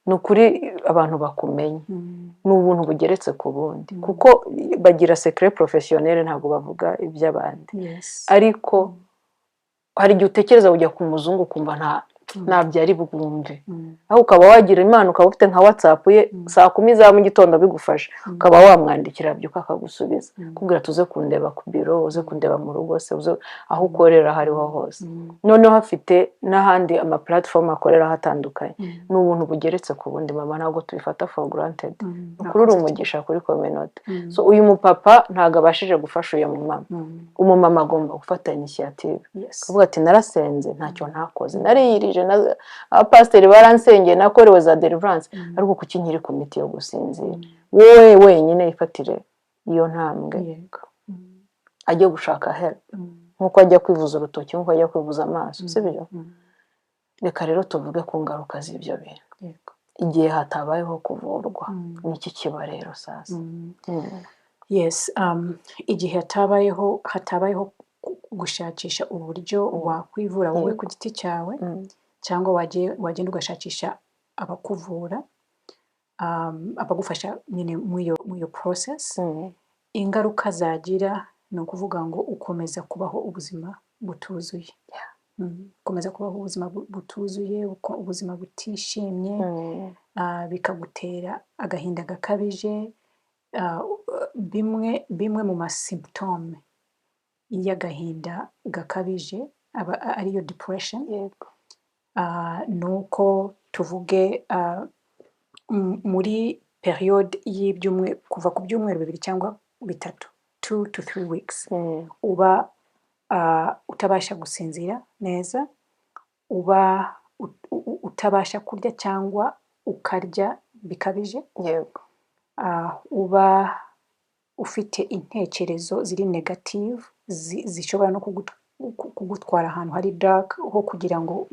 ni ukuri abantu bakumenye, ni ubuntu bugeretse ku bundi, kuko bagira secret professionnel, ntabwo bavuga iby'abandi. Ariko hari igihe utekereza ujya ku muzungu kumva ntabyo ari bwumve, aho ukaba wagira Imana ukaba ufite nka WhatsApp ye saa 10 za mu gitondo bigufasha, ukaba wamwandikira byuka akagusubiza, kubwira tuze kundeba ku biro, uze kundeba mu rugo se, uze aho ukorera hariho hose. Noneho hafite n'ahandi ama platform akorera hatandukanye. Ni ubuntu bugeretse ku bundi mama, ntabwo tubifata for granted. Kuri uri umugisha kuri community. So uyu mupapa ntago abashije gufasha uyu mumama. Umumama agomba gufata initiative. Kuvuga ati narasenze ntacyo ntakoze, nariyirije abapasiteri baransengeye, nakorewe za deliverance, ariko kuki nkiri ku miti yo gusinzira? Wowe wenyine ifatire iyo ntambwe, ajye gushaka help, nkuko ajya kwivuza urutoki, nkuko ajya kwivuza amaso, sibyo? Reka rero tuvuge ku ngaruka z'ibyo bintu. Igihe hatabayeho kuvurwa, niki kiba rero sasa? Igihe hatabayeho gushakisha uburyo wakwivura wowe ku giti cyawe, cyangwa wagenda ugashakisha abakuvura, abagufasha nyine muri iyo process, ingaruka zagira ni ukuvuga ngo ukomeza kubaho ubuzima butuzuye. Ukomeza kubaho ubuzima butuzuye, ubuzima butishimye, bikagutera agahinda gakabije. Bimwe mu masimptome y'agahinda gakabije aba ariyo depression. Ni uko tuvuge muri periode kuva ku byumweru 2 cyangwa 3, 2 to 3 weeks, uba utabasha gusinzira neza, uba utabasha kurya cyangwa ukarya bikabije, uba ufite intekerezo ziri negative, zishobora no kugutwara ahantu hari dark, ho kugira ngo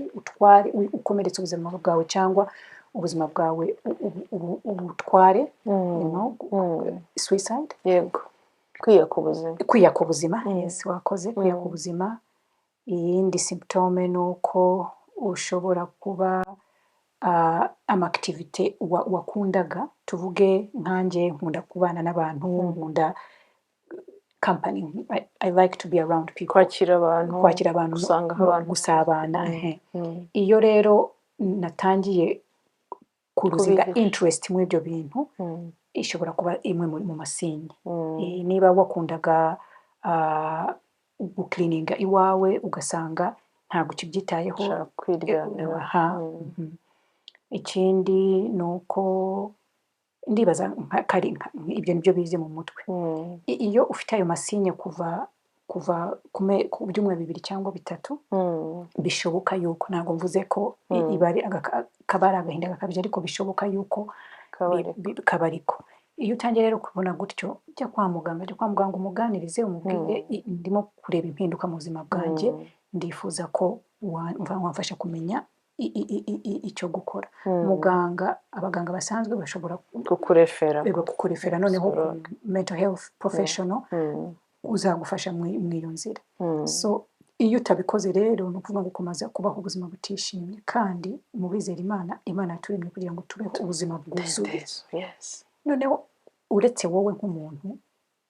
ukomeretse ubuzima bwawe cyangwa ubuzima bwawe ubutware, suicide. Kwiya ku buzima. Yes, wakoze. Kwiya ku buzima. Iyindi symptome ni uko ushobora kuba activity wakundaga, tuvuge nkanjye nkunda kubana n'abantu, nkunda company, I like to be around people, kwakira abantu, gusabana. Iyo rero natangiye kuruzinga interest muri ibyo bintu, ishobora kuba imwe mu masinye. Niba wakundaga gucleaninga iwawe ugasanga ntabwo ukibyitayeho, ikindi ni uko ndibaza ibyo nibyo bize mu mutwe. Iyo ufite ayo masinye kuva ku byumweru 2 cyangwa 3, bishoboka yuko, ntabwo mvuze ko kaba ari agahinda gakabije, ariko bishoboka yuko kabariko. Iyo utangiye rero kubona gutyo, jya kwa muganga umuganirize, umubwire ndimo kureba impinduka mu buzima bwanjye, ndifuza ko wamfasha kumenya icyo gukora. Abaganga basanzwe bashobora kukurefera noneho mental health professional uzagufasha mu iyo nzira. So iyo utabikoze rero, ni ukuvuga ngo ukomeza kubaho ubuzima butishimye, kandi mubizera Imana yaturemye kugira ngo tubeho ubuzima bwuzuye. Noneho uretse wowe nk'umuntu,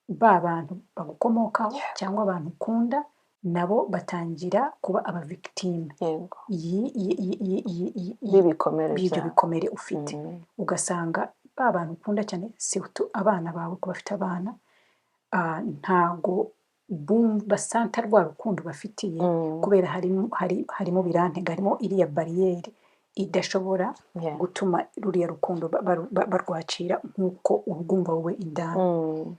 ba bantu bagukomokaho cyangwa abantu ukunda, nabo batangira kuba aba victime y'ibyo bikomere ufite. Ugasanga ba bantu ukunda cyane, surtout abana bawe, ko bafite abana, ntago basanta rwa rukundo bafitiye, kubera harimo birantega, harimo iriya bariyeri idashobora gutuma ruriya rukundo barwakira nk'uko urwumva wowe indani.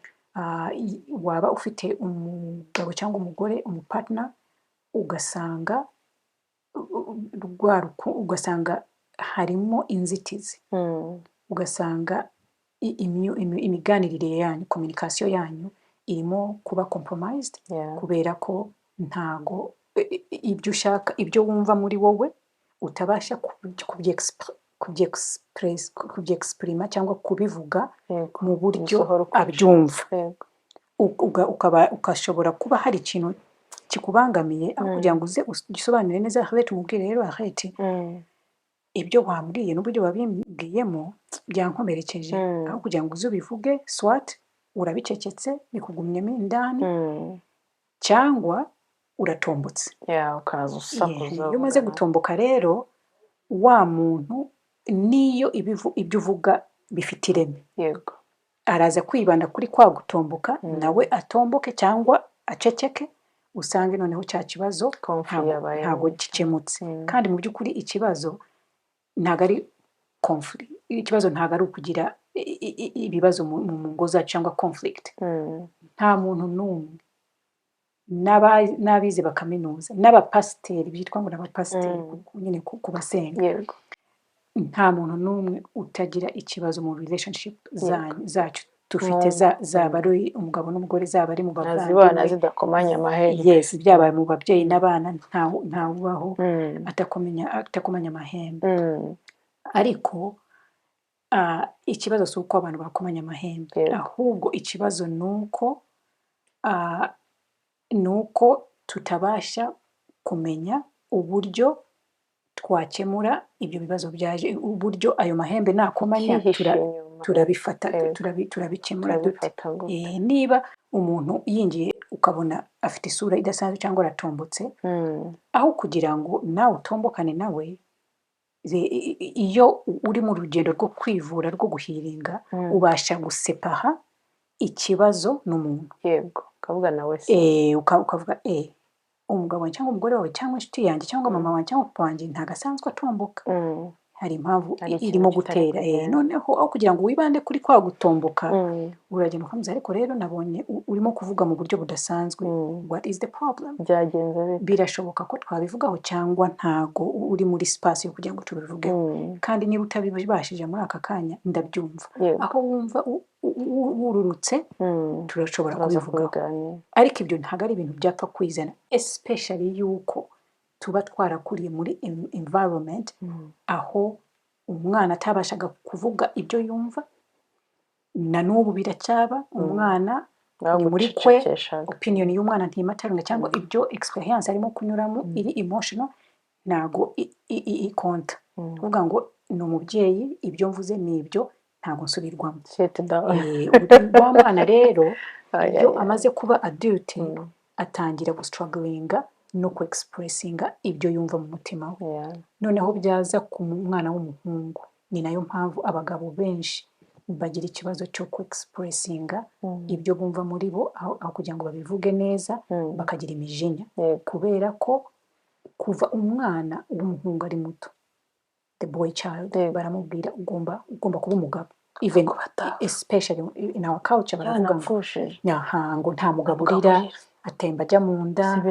Waba ufite umugabo cyangwa umugore, umupartner, ugasanga harimo inzitizi, ugasanga imiganirire yanyu, communication yanyu irimo kuba compromised, kubera ko ntago ibyo wumva muri wowe utabasha kubyexprima cyangwa kubivuga mu buryo abyumva. Ukashobora kuba hari ikintu kikubangamiye, kugira ngo uze ugisobanure neza, umubwire rero arete, ibyo wambwiye n'uburyo wabimbwiyemo byankomerekeje, aho kugira ngo uze ubivuge, swat urabicecetse bikugumyemo indani, cyangwa uratombotse. Ukaza usakuza. Iyo umaze gutomboka rero, wa muntu niyo ibyo uvuga bifite ireme, araza kwibanda kuri kwa gutomboka, nawe atomboke cyangwa aceceke, usange noneho cya kibazo ntabwo gikemutse. Kandi mu by'ukuri ikibazo ntabwo ari conflict, ikibazo ntabwo ari ukugira ibibazo mu ngo zacu cyangwa conflict. Nta muntu n'umwe, n'abize bakaminuza, n'abapasiteri, byitwa ngo n'abapasiteri nyine ku basenga, nta muntu n'umwe utagira ikibazo mu relationship zacu dufite, zaba ari umugabo n'umugore, zaba ari mu bavandimwe, zidakomanya amahembe. Yes, byaba mu babyeyi n'abana, ntawubaho atakomanya amahembe. Ariko ikibazo si uko abantu bakomanya amahembe, ahubwo ikibazo ni uko tutabasha kumenya uburyo twakemura ibyo bibazo byaje, uburyo ayo mahembe nakomanya turabifata turabikemura dute. Niba umuntu yinjiye ukabona afite isura idasanzwe cyangwa aratombotse, aho kugira ngo nawe utombokane nawe, iyo uri mu rugendo rwo kwivura rwo guhiringa, ubasha gusepaha ikibazo n'umuntu. Yego, ukavuga nawe ukavuga umugabo cyangwa umugore wawe cyangwa inshuti yanjye cyangwa mama wanjye cyangwa papa wanjye ntago asanzwe atomboka, hari impamvu irimo gutera. Noneho aho kugira ngo wibande kuri kwa gutomboka, uragenda ukamuza, ariko rero nabonye urimo kuvuga mu buryo budasanzwe, what is the problem? Birashoboka ko twabivugaho cyangwa ntago uri muri space yo kugira ngo tubivugeho, kandi niba utabibashije muri aka kanya ndabyumva. Aho wumva wururutse turashobora kubivugaho, ariko ibyo ntago ari ibintu byapfa kwizana, especially yuko tuba twarakuriye muri environment aho umwana atabashaga kuvuga ibyo yumva. Na n'ubu biracyaba, umwana ni muri kwe, opinion y'umwana ntimataranga cyangwa ibyo experience arimo kunyuramo iri emotional ntago ikonta. Uvuga ngo ni umubyeyi, ibyo mvuze ni ibyo, ntago nsubirwamo. Wa mwana rero iyo amaze kuba adult atangira gustrugglinga no ku expressinga ibyo yumva mu mutima we. Noneho byaza ku mwana w'umuhungu, ni nayo mpamvu abagabo benshi bagira ikibazo cyo ku expressinga ibyo bumva muri bo, aho kugira ngo babivuge neza, bakagira imijinya. Kubera ko kuva umwana w'umuhungu ari muto, the boy child, baramubwira ugomba kuba umugabo. Even especially in our culture baravuga ngo nta mugabo urira, atemba ajya mu nda.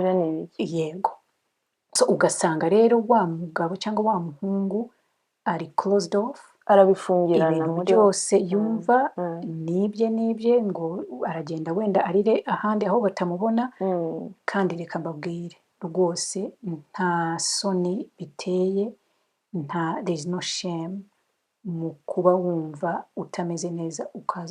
Yego. So ugasanga rero wa mugabo cyangwa wa muhungu ari closed off, arabifungirana muri byose yumva nibye ngo aragenda wenda arire ahandi aho batamubona. Kandi reka mbabwire rwose, nta soni biteye, there is no shame mu kuba wumva utameze neza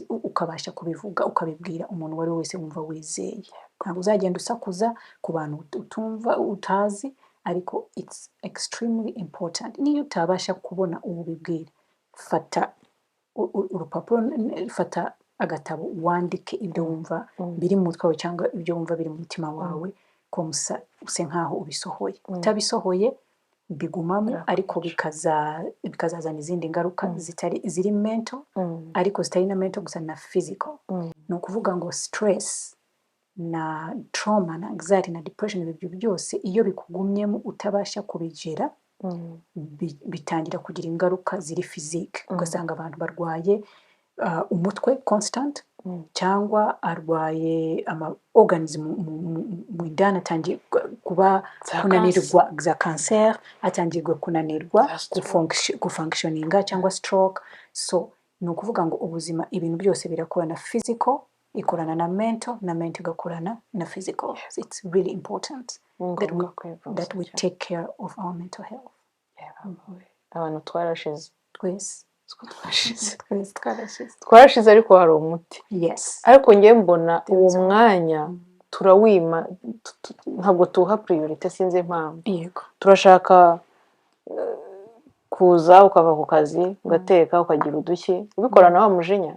ukabasha kubivuga, ukabibwira umuntu uwo ari we wese wumva wizeye. Ntabwo uzagenda usakuza ku bantu utumva utazi, ariko it's extremely important. Niyo utabasha kubona ubibwira, fata urupapuro, fata agatabo, wandike ibyo wumva biri mu mutwe wawe cyangwa ibyo wumva biri mu mutima wawe, ko use nkaho ubisohoye. Utabisohoye bigumamo, ariko bikazazana izindi ngaruka ziri mental, ariko zitari na mental gusa, na physical. Ni ukuvuga ngo stress na trauma na anxiety na depression, ibyo byose iyo bikugumyemo utabasha kubigera, bitangira kugira ingaruka ziri physique. Ugasanga abantu barwaye umutwe constant, cyangwa arwaye ama organs mu indani, atangiye kuba kunanirwa za cancer, atangirwa kunanirwa gufunctioninga cyangwa stroke. So ni ukuvuga ngo ubuzima, ibintu byose birakorana, physical ikorana na mental, na mental igakorana na physical. It's really important that we take care of our mental health. Abantu twarashize twese, twarashize, ariko hari umuti. Yes. Ariko ngiye mbona uwo mwanya turawima, ntabwo tuha priority, sinzi impamvu. Yego. Turashaka kuza ukava ku kazi ugateka ukagira udushyi, ubikorana wa mujinya.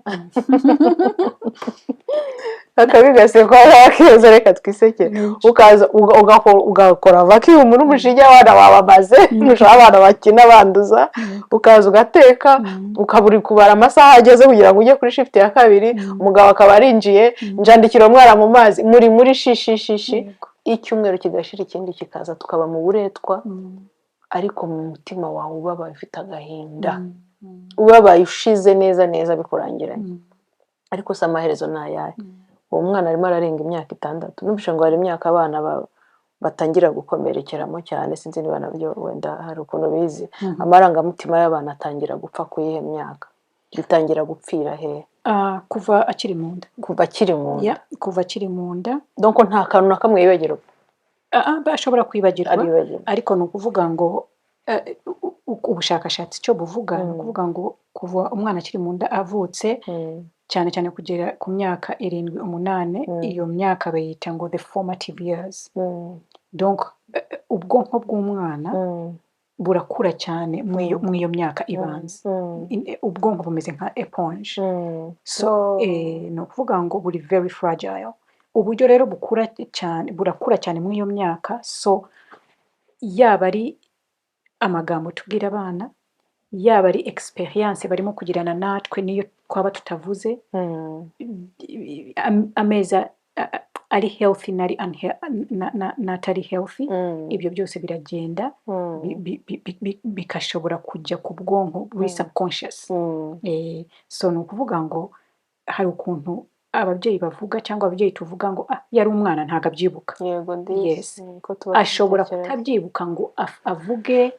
Akabigasekwa wakeza, reka twisekere. Ukaza ugakora vacuum n'umujinya, abana babamaze, nushaka abana bakina banduza, ukaza ugateka, ukaburi kubara amasaha ageze kugira ngo ujye kuri shift ya kabiri, umugabo akaba arinjiye, njandikira umwana mu mazi, muri shishi, icyumweru kigashira ikindi kikaza, tukaba mu buretwa, ariko mu mutima wawe ubabaye ufite agahinda, ubabaye ushize neza bikurangiranye. Ariko se amaherezo nayahe? Uwo mwana arimo ararenga imyaka 6. Numvishe ngo hari imyaka abana batangira gukomerekeramo cyane, sinzi niba nabyo wenda hari ukuntu bizi. Amarangamutima y'abana atangira gupfa kuyihe myaka, bitangira gupfira he? Kuva akiri mu nda. Kuva akiri mu nda. Donc nta kantu na kamwe yibagirwa. Bashobora kwibagirwa, ariko ni ukuvuga ngo ubushakashatsi cyo buvuga, ni ukuvuga ngo kuva umwana akiri mu nda avutse, cyane kugera ku myaka 7-8, iyo myaka bayita ngo the formative years. Donc ubwonko bw'umwana burakura cyane mu iyo myaka ibanza. Ubwonko bumeze nka eponge. So ni ukuvuga ngo buri very fragile. Uburyo rero burakura cyane muri iyo myaka, so yaba ari amagambo tubwira abana, yaba ari experience barimo kugirana natwe niyo twaba tutavuze, ameza ari healthy n'atari healthy, ibyo byose biragenda bikashobora kujya ku bwonko buri subconscious. So ni ukuvuga ngo hari ukuntu ababyeyi bavuga cyangwa ababyeyi tuvuga ngo yari umwana ntabwo abyibuka. Yes. Ashobora kutabyibuka ngo avuge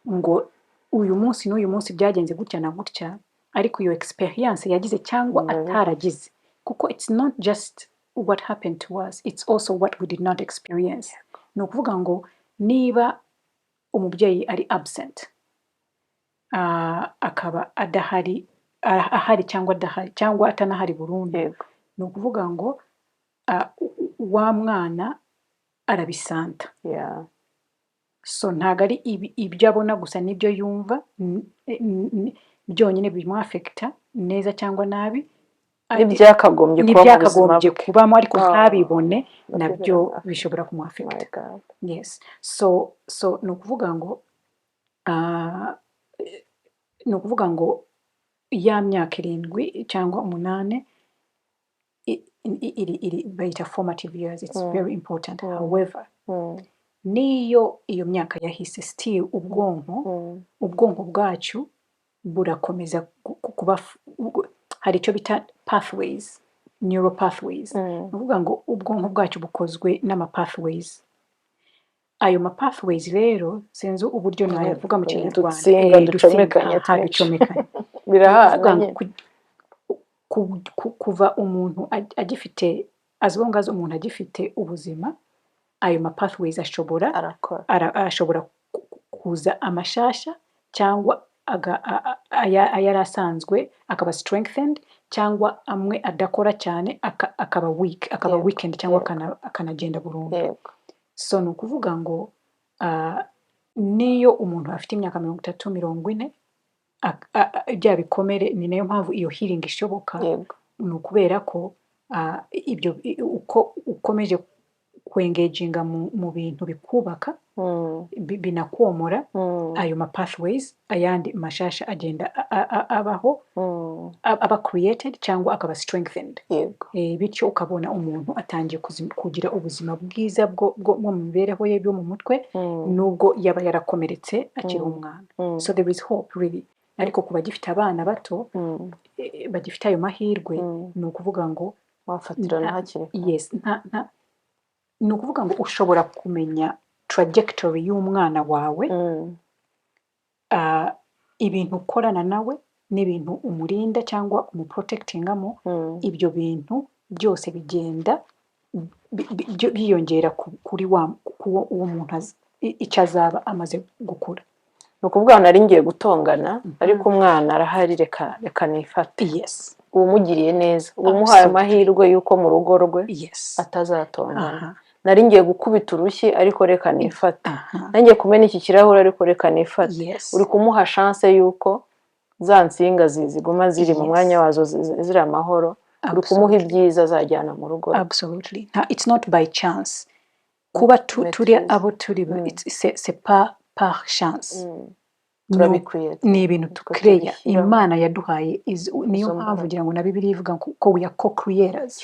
ngo uyu munsi n'uyu munsi byagenze gutya na gutya, ariko iyo experience yagize cyangwa ataragize, kuko it's not just what happened to us, it's also what we did not experience. Ni ukuvuga ngo niba umubyeyi ari absent, akaba ahari cyangwa adahari cyangwa atanahari burundu, ni ukuvuga ngo wa mwana arabisanta. So ntabwo ari ibyo abona gusa n'ibyo yumva byonyine bimwafekita neza cyangwa nabi, n'ibyakagombye kubamo ariko ntabibone nabyo bishobora kumwafekita. Yes. So ni ukuvuga ngo ya myaka 7 cyangwa 8 bayita formative years. It's very important. However, niyo iyo myaka yahise, still ubwonko bwacu burakomeza kuba, hari icyo bita pathways, neural pathways. Ni ukuvuga ngo ubwonko bwacu bukozwe n'ama pathways. Ayo ma pathways rero sinzi uburyo nayavuga mu Kinyarwanda, ducomekanye birahana. Kuva umuntu agifite, as long as umuntu agifite ubuzima, ayo ma pathways ashobora kuza amashasha cyangwa ayari asanzwe akaba strengthened, cyangwa amwe adakora cyane akaba weak, akaba weakened cyangwa akanagenda burundu. So ni ukuvuga ngo niyo umuntu afite imyaka 30-40, bya bikomere, ni nayo mpamvu iyo healing ishoboka. Ni ukubera ko ibyo uko ukomeje kwengaginga mu bintu bikubaka, binakomora, ayo ma pathways ayandi mashasha agenda abaho, aba created cyangwa akaba strengthened. Bityo ukabona umuntu atangiye kugira ubuzima bwiza bwo mu mibereho ye byo mu mutwe, nubwo yaba yarakomeretse akiri umwana. So there is hope really. Ariko kuba gifite abana bato bagifite ayo mahirwe, ni ukuvuga ngo wafatirana hakiri. Yes, ni ukuvuga ngo ushobora kumenya trajectory y'umwana wawe, ibintu ukorana nawe n'ibintu umurinda cyangwa umuprotectingamo, ibyo bintu byose bigenda byiyongera kuri uwo muntu icyo azaba amaze gukura. Ni ukuvuga ngo nari ngiye gutongana, ariko umwana arahari, reka nifate. Yes. Uwumugiriye neza, uwumuhaye amahirwe y'uko mu rugo rwe atazatongana. Nari ngiye gukubita urushyi, ariko reka nifate. Nari ngiye kumena iki kirahure, ariko reka nifate. Uri kumuha chance y'uko za nsinga ziguma ziri mu mwanya wazo, ziri amahoro. Uri kumuha ibyiza azajyana mu rugo. Absolutely. It's not by chance. Kuba turi abo turi, c'est pas par chance. Ni ibintu tukreye, Imana yaduhaye. Niyo mpamvu ngira ngo na Bibiliya ivuga ko we are co-creators.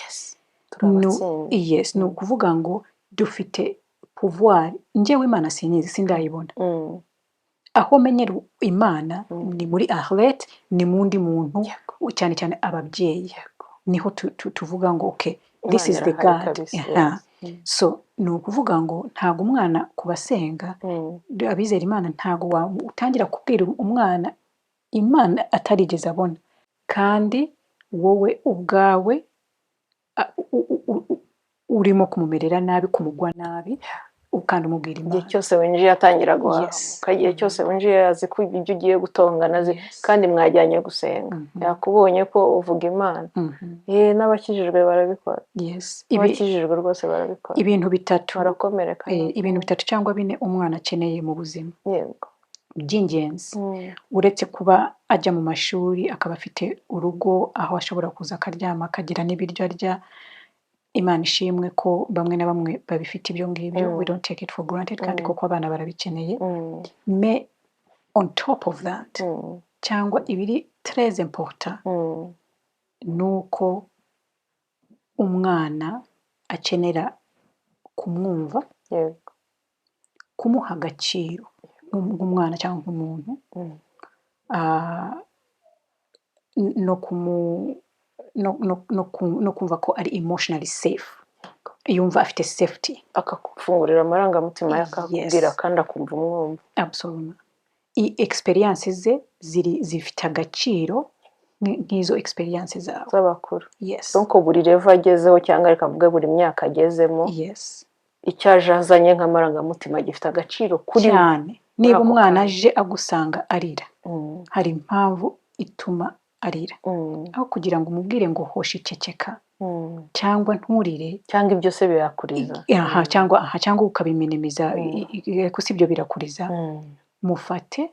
Yes. Ni ukuvuga ngo dufite pouvoir. Njyewe Imana sinyizi, sindayibona. Aho menyera Imana ni muri Arlette, ni mundi muntu, cyane cyane ababyeyi. Niho tuvuga ngo okay, this is the God. So ni ukuvuga ngo ntago umwana kubasenga, abizera Imana ntago utangira kubwira umwana Imana atarigeze abona, kandi wowe ubwawe urimo kumumerera nabi, kumugwa nabi, ukandi umubwira Imana. Igihe cyose winjiye atangira guhamuka, igihe cyose winjiye azi ko ibyo ugiye gutongana, kandi mwajyanye gusenga, yakubonye ko uvuga Imana. N'abakijijwe barabikora. Abakijijwe rwose barabikora. Ibintu bitatu barakomereka. Ibintu bitatu cyangwa 4 umwana akeneye mu buzima. by'ingenzi uretse kuba ajya mu mashuri akaba afite urugo aho ashobora kuza akaryama akagira n'ibiryo arya. Imana ishimwe ko bamwe na bamwe babifite ibyo ngibyo, we don't take it for granted, kandi koko abana barabikeneye. Mais on top of that, cyangwa ibiri très important, nuko umwana akenera kumwumva, kumuha agaciro nk'umwana cyangwa nk'umuntu, no kumva ko ari emotionally safe, yumva afite safety, akakufungurira amarangamutima yakakubwira kandi akumva umwumva. Absolutely. Experience ze zifite agaciro nk'izo experience zawe z'abakuru. Yes. Donc buri level agezeho cyangwa reka mvuge buri myaka agezemo, yes, icyaje azanye nk'amarangamutima gifite agaciro kuri cyane. Niba umwana aje agusanga arira, hari impamvu ituma arira, aho kugira ngo umubwire ngo hosha iceceka, cyangwa nturire, cyangwa ibyo se birakuriza, cyangwa ukabiminimiza, ko si byo birakuriza. Mufate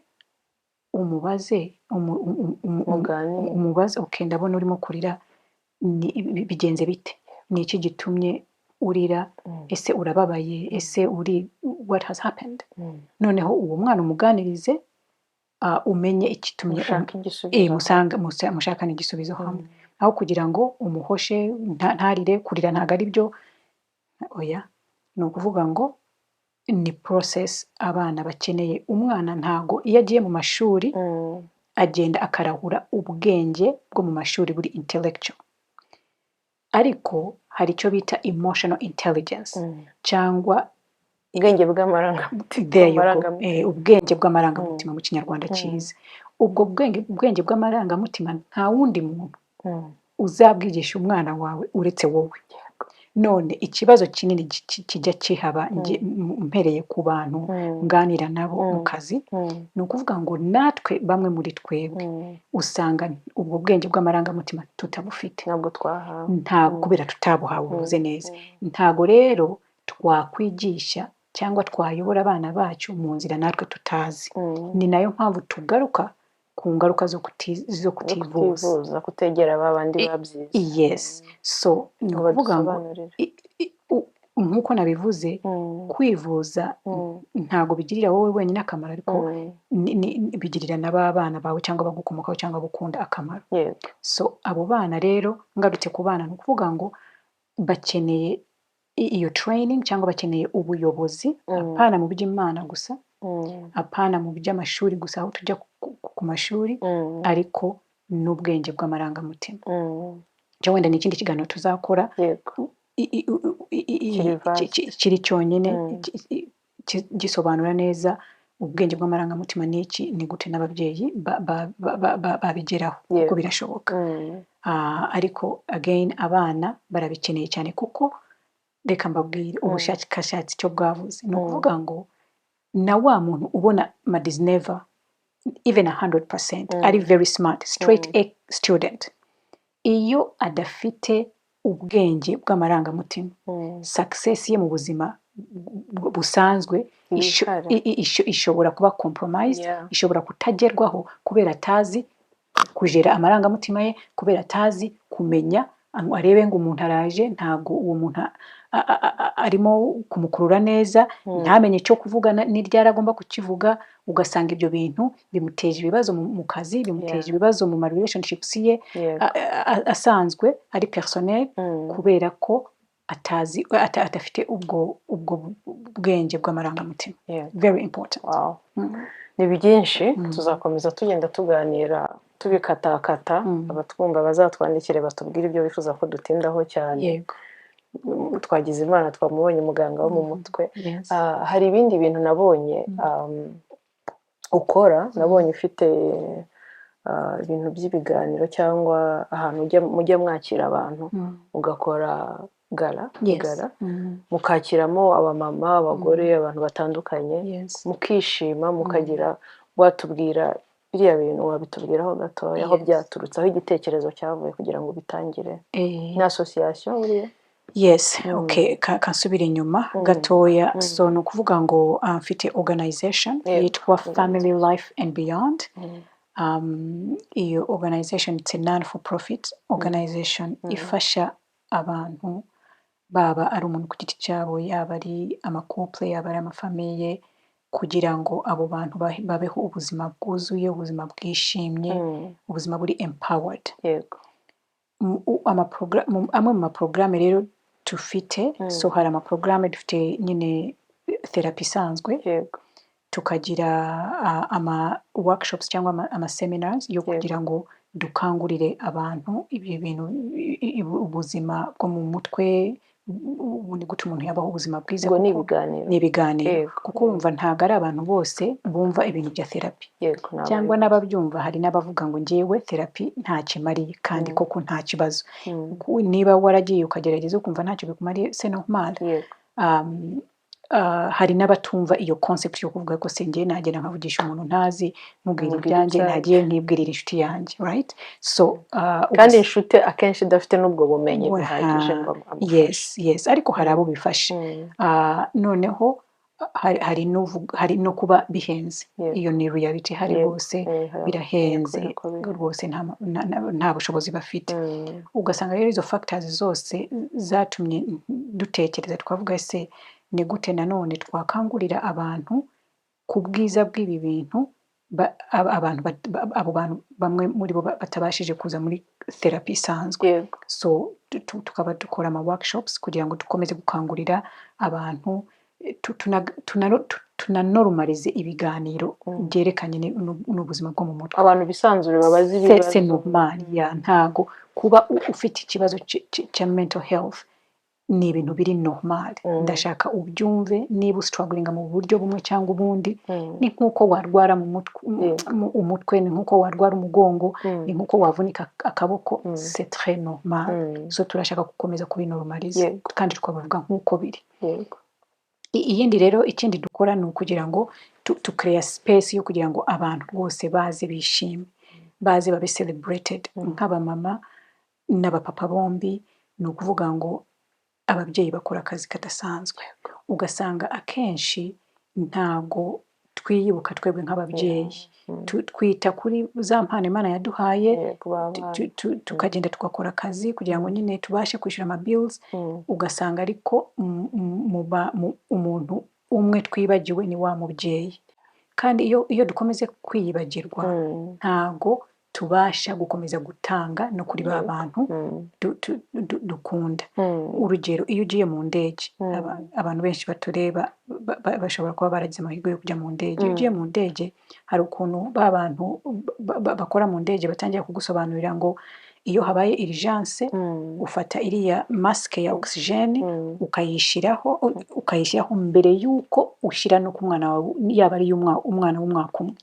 umubaze, umubaze, okay, ndabona urimo kurira, bigenze bite, ni iki gitumye urira, ese urababaye, ese what has happened. Noneho uwo mwana umuganirize, umenye ikitumye, mushakane igisubizo hamwe, aho kugira ngo umuhoshe ntarire. Kurira ntabwo ari byo, oya, ni ukuvuga ngo ni process abana bakeneye. Umwana ntago iyo agiye mu mashuri agenda akarahura ubwenge bwo mu mashuri buri intellectual, ariko hari icyo bita emotional intelligence, cyangwa ubwenge bw'amarangamutima mu kinyarwanda cyiza. Ubwo bwenge bw'amarangamutima nta wundi muntu uzabwigisha umwana wawe uretse wowe. None ikibazo kinini kijya kihaba, mpereye ku bantu nganira nabo mu kazi, ni ukuvuga ngo natwe bamwe muri twebwe usanga ubwo bwenge bw'amarangamutima tutabufite, ntabwo kubera tutabuhawe, ubuze neza. Ntabwo rero twakwigisha cyangwa twayobora abana bacu mu nzira natwe tutazi. Ni nayo mpamvu tugaruka ku ngaruka zo kutivuza, kutegera babandi babyize. Yes. So ni ukuvuga ngo nk'uko nabivuze, kwivuza ntabwo bigirira wowe wenyine akamaro, ariko bigirira n'abana bawe cyangwa bagukomokaho cyangwa gukunda akamaro. So abo bana rero, ngarutse ku bana, ni ukuvuga ngo bakeneye iyo training cyangwa bakeneye ubuyobozi, apana mu by'Imana gusa, apana mu by'amashuri gusa aho tujya ku mashuri, ariko n'ubwenge bw'amarangamutima. Wenda ni ikindi kiganiro tuzakora kiri cyonyine gisobanura neza ubwenge bw'amarangamutima n'iki, ni gute n'ababyeyi babigeraho, kuko birashoboka. Ariko again abana barabikeneye cyane, kuko reka mbabwire ubushakashatsi cyo bwavuze, ni ukuvuga ngo na wa muntu ubona is never even 100% ari very smart, straight A student, iyo adafite ubwenge bw'amarangamutima, success ye mu buzima busanzwe ishobora kuba compromised, ishobora kutagerwaho, kubera atazi kujera amarangamutima ye, kubera atazi kumenya, arebe ngo umuntu araje, ntago uwo muntu arimo kumukurura neza, ntamenye icyo kuvuga n'iryari agomba kukivuga, ugasanga ibyo bintu bimuteje ibibazo mu kazi, bimuteje ibibazo mu relationships ye asanzwe ari personnel, kubera ko atafite ubwo bwenge bw'amarangamutima. Very important. Ni byinshi tuzakomeza tugenda tuganira tubikatakata, abatwumva bazatwandikire batubwire ibyo bifuza ko dutindaho cyane. Twagize Imana twamubonye muganga wo mu mutwe. Hari ibindi bintu nabonye ukora, nabonye ufite ibintu by'ibiganiro cyangwa ahantu mujya mwakira abantu, ugakora gala, mukakiramo abamama, abagore, abantu batandukanye, mukishima, mukagira, watubwira biriya bintu, wabitubwiraho gatoya aho byaturutse, aho igitekerezo cyavuye kugira ngo bitangire? Ni association buriya? Yes, okay, kansubira inyuma gatoya. So ni ukuvuga ngo mfite organization yitwa Family Life and Beyond. Iyo organization it's a non-for-profit organization ifasha abantu, baba ari umuntu ku giti cyabo, yaba ari amakouple, yaba ari amafamiye, kugira ngo abo bantu babeho ubuzima bwuzuye, ubuzima bwishimye, ubuzima buri empowered. Yego. Amwe mu maporogaramu rero tufite, so hari amaporogaramu dufite nyine therapy isanzwe, Yego. tukagira ama workshops cyangwa ama seminars yo kugira ngo dukangurire abantu ibyo bintu, ubuzima bwo mu mutwe, ubundi gute umuntu yabaho ubuzima bwiza. Ubwo ni ibiganiro kuko urumva ntabwo ari abantu bose bumva ibintu bya therapy, cyangwa n'ababyumva hari n'abavuga ngo ngewe therapy nta kimariye, kandi koko nta kibazo. Niba waragiye ukagerageza ukumva ntacyo bikumariye, c'est normal. Hari n'abatumva iyo concept yo kuvuga ko se ngewe nagenda nkavugisha umuntu ntazi, mubwira ibyanjye, nagiye nkibwirira inshuti yanjye, right? So kandi inshuti akenshi idafite n'ubwo bumenyi buhagije ngo amufashe. Yes, ariko hari abo bifashe. Noneho hari no kuba bihenze. Iyo ni reality, hari rwose birahenze rwose, nta bushobozi bafite. Ugasanga rero izo factors zose zatumye dutekereza, twavuga se ni gute nanone twakangurira abantu ku bwiza bw'ibi bintu, abo bantu bamwe muri bo batabashije kuza muri therapy isanzwe. So tukaba dukora ama workshops kugira ngo dukomeze gukangurira abantu, tunanormalize ibiganiro byerekanye n'ubuzima bwo mu mutwe. Abantu bisanzure babazi ibibazo. C'est normal, ntago kuba ufite ikibazo cya mental health ni ibintu biri normal. Ndashaka ubyumve, niba struggling mu buryo bumwe cyangwa ubundi, ni nkuko warwara mu umutwe, ni nkuko warwara umugongo, ni nkuko wavunika akaboko, c'est très normal. So turashaka gukomeza kubinormalize kandi twabavuga nkuko biri. Iyindi rero, ikindi dukora ni ukugira ngo create space yo kugira ngo abantu bose baze bishime, baze babe celebrated, nk'abamama n'abapapa bombi. Ni ukuvuga ngo ababyeyi bakora akazi kadasanzwe, ugasanga akenshi ntago twiyibuka twebwe nk'ababyeyi. Twita kuri za mpano Imana yaduhaye, tukagenda tugakora akazi kugira ngo nyine tubashe kwishyura ama bills. Ugasanga ariko umuntu umwe twibagiwe ni wa mubyeyi, kandi iyo dukomeze kwiyibagirwa ntago tubasha gukomeza gutanga no kuri ba bantu dukunda. Urugero, iyo ugiye mu ndege, abantu benshi batureba bashobora kuba baragize amahirwe yo kujya mu ndege. Iyo ugiye mu ndege, hari ukuntu ba bantu bakora mu ndege batangira kugusobanurira ngo iyo habaye urgence ufata iriya masike ya oxygene ukayishyiraho mbere y'uko ushyira no ku mwana wawe, yaba ari umwana w'umwaka umwe.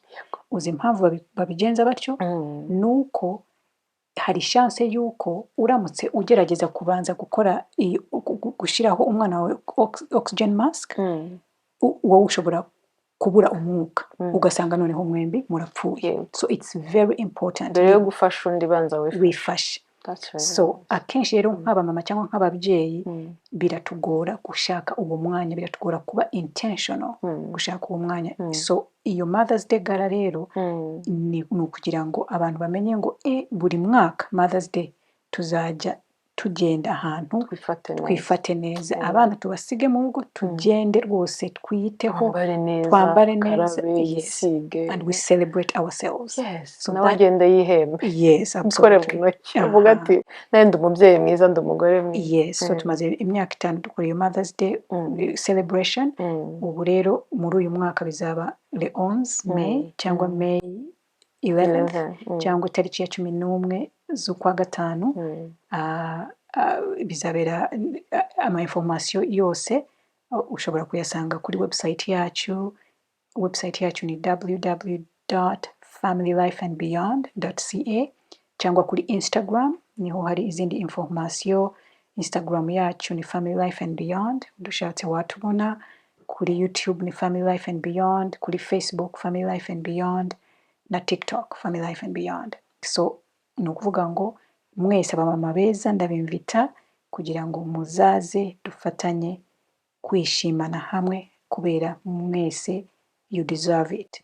Uzi impamvu babigenza batyo? Nuko hari chance y'uko uramutse ugerageza kubanza gushyiraho umwana wawe oxygen mask, wowe ushobora kubura umwuka, ugasanga noneho mwembi murapfuye. So it's very important rero gufasha undi banza wifashe. So akenshi rero nk'abamama cyangwa nk'ababyeyi biratugora gushaka uwo mwanya, biratugora kuba intentional gushaka uwo mwanya. So iyo Mother's Day gala rero ni ukugira ngo abantu bamenye ngo buri mwaka Mother's Day tuzajya tugenda ahantu twifate neza, abana tubasige mu rugo, tugende rwose twiyiteho, twambare neza, and we celebrate ourselves. So n'abagenda yihembe, ukore mu ntoki avuga ati nandi umubyeyi mwiza, ndi umugore mwiza. So tumaze imyaka 5 dukora iyo Mother's Day celebration. Ubu rero muri uyu mwaka bizaba le 11 May cyangwa May 11 cyangwa itariki ya 11 z'ukwa gatanu. Bizabera ama information yose ushobora kuyasanga kuri website yacu. Website yacu ni www.familylifeandbeyond.ca, cyangwa kuri Instagram niho hari izindi information. Instagram yacu ni Family Life and Beyond, dushatse watubona. Kuri YouTube ni Family Life and Beyond, kuri Facebook Family Life and Beyond, na TikTok Family Life and Beyond. So ni ukuvuga ngo mwese abamama beza ndabimvita kugira ngo muzaze dufatanye kwishimana hamwe kubera mwese you deserve it.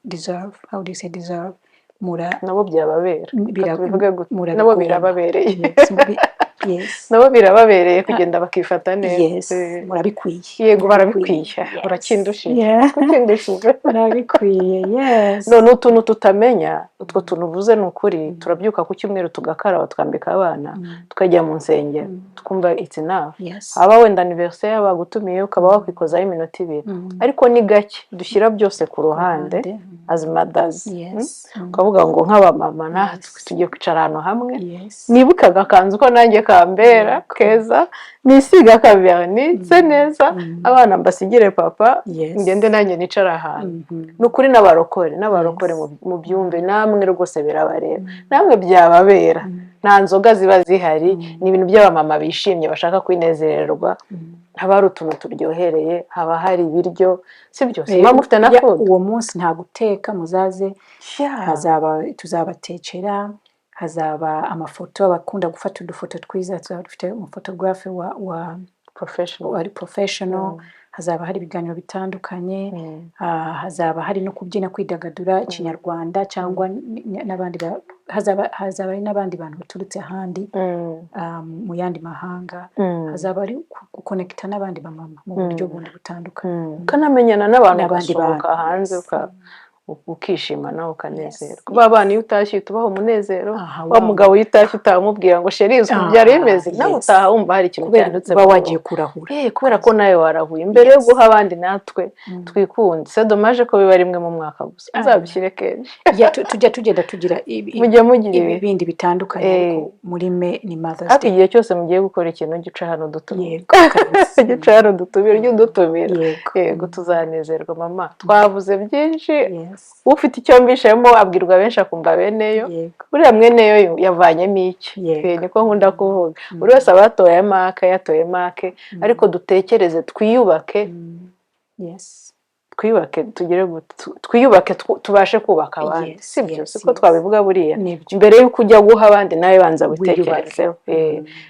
Deserve, how do you say deserve? Nabo byababera. Tubivuge gute? Nabo Murabigomba. birababereye. Yes. Nabo birababereye kugenda bakifata neza. Yes. Murabikwiye. Yego barabikwiye. Urakindushije. Kukindushije. Murabikwiye. Yes. No n'utuntu tutamenya, utwo tuntu uvuze ni ukuri, turabyuka ku cyumweru tugakaraba tukambika abana, tukajya mu nsengero, tukumva it's enough. Yes. Aba wenda anniversaire bagutumiye ukaba wakwikozaho iminota 2, ariko ni gake dushyira byose ku ruhande as mothers. Yes. Ukavuga ngo nk'abamama natwe tugiye kwicara ahantu hamwe, Yes. nibuka agakanzu ko nanjye kambera keza, nisiga akaverni se neza, abana mbasigire papa, ngende nanjye nicara ahantu. Nukuri n'abarokore mu byumve namwe rwose birabareba, namwe byababera. Nta nzoga ziba zihari, ni ibintu by'abamama bishimye bashaka kwinezererwa. Haba hari utuntu turyohereye, haba hari ibiryo, si byose muba mufite na food. Uwo munsi nta guteka, muzaze tuzabatekera, hazaba amafoto, abakunda gufata udufoto twiza, tuzaba dufite umufotographe wa professional, hazaba hari ibiganiro bitandukanye, hazaba hari no kubyina, kwidagadura ikinyarwanda cyangwa n'abandi hazaba hari n'abandi bantu baturutse ahandi mu yandi mahanga, hazaba ari gukonekita n'abandi bamama mu buryo bundi butandukanye, ukanamenyana n'abantu basohoka hanze ukishima nawe ukanezerwa. Kuba abana iyo utashye tubaha umunezero, wa mugabo iyo utashye utamubwira ngo sherizi byari bimeze, nawe utaha wumva hari ikintu cyandutse kuba wagiye kurahura. Kubera ko nawe warahuye mbere yo guha abandi natwe twikunde. C'est dommage ko biba rimwe mu mwaka gusa, uzabishyire kenshi. Tujya tugenda tugira ibindi bitandukanye, ariko muri me ni Mother's Day. Igihe cyose mugiye gukora ikintu gica hano dutumira, gica hano dutumira, ujye udutumira. Yego tuzanezerwa mama, twavuze byinshi. Ufite icyo mbishemo abwirwa benshi akumva beneyo, buriya mweneyo yavanyemo iki, niko nkunda kuvuga. Buri wese abatoye yatoye make, ariko dutekereze twiyubake, twiyubake tubashe kubaka abandi, sibyo siko twabivuga buriya. Mbere yuko ujya guha abandi nawe banza witekerezeho,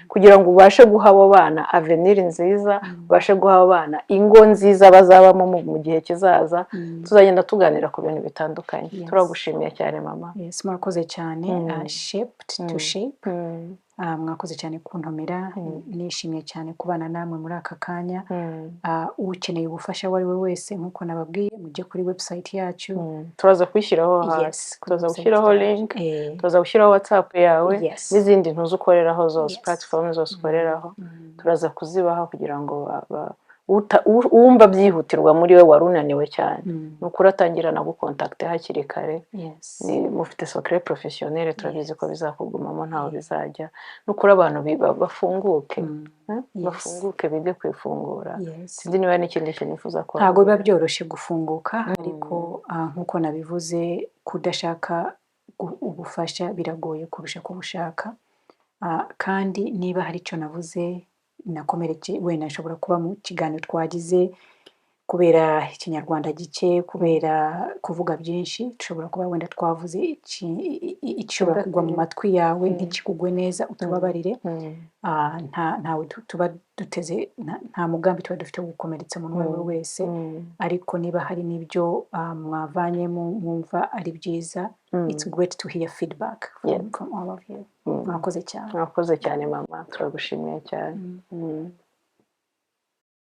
kugira ngo ubashe guha abo bana avenir nziza, ubashe guha abo bana ingo nziza bazabamo mu gihe kizaza. Tuzagenda tuganira ku bintu bitandukanye. Turagushimiye cyane mama. Yes, murakoze cyane. Shaped to shape. Mwakoze cyane kuntomera, nishimye cyane kubana namwe muri aka kanya. Ukeneye ubufasha wari we wese nkuko nababwiye, mujye kuri website yacu, turaza kwishyiraho hasi, turaza gushyiraho link, turaza gushyiraho WhatsApp yawe n'izindi ntuzi ukoreraho zose, platform zose ukoreraho, turaza kuzibaho kugira ngo wumva byihutirwa muri we warunaniwe cyane, nukuri atangira na gukontakte hakiri kare. Mufite secret professionnel, turabizi ko bizakugumamo ntaho bizajya. Nukuri abantu bafunguke, bafunguke bige kwifungura. Sinzi niba n'ikindi kintu nifuza ko ntago biba byoroshye gufunguka, ariko nkuko nabivuze, kudashaka ubufasha biragoye kurusha kubushaka. Kandi niba hari icyo navuze nakomereke, wenda nshobora kuba mu kiganiro twagize kubera ikinyarwanda gike, kubera kuvuga byinshi, dushobora kuba wenda twavuze ishobora kugwa mu matwi yawe ntikikugwe neza, utubabarire. Ntawe tuba duteze, nta mugambi tuba dufite gukomeretsa umuntu uwo wese, ariko niba hari n'ibyo mwavanye mwumva ari byiza, it's great to hear feedback from all of you. Mwakoze cyane. Mwakoze cyane mama, turagushimiye cyane.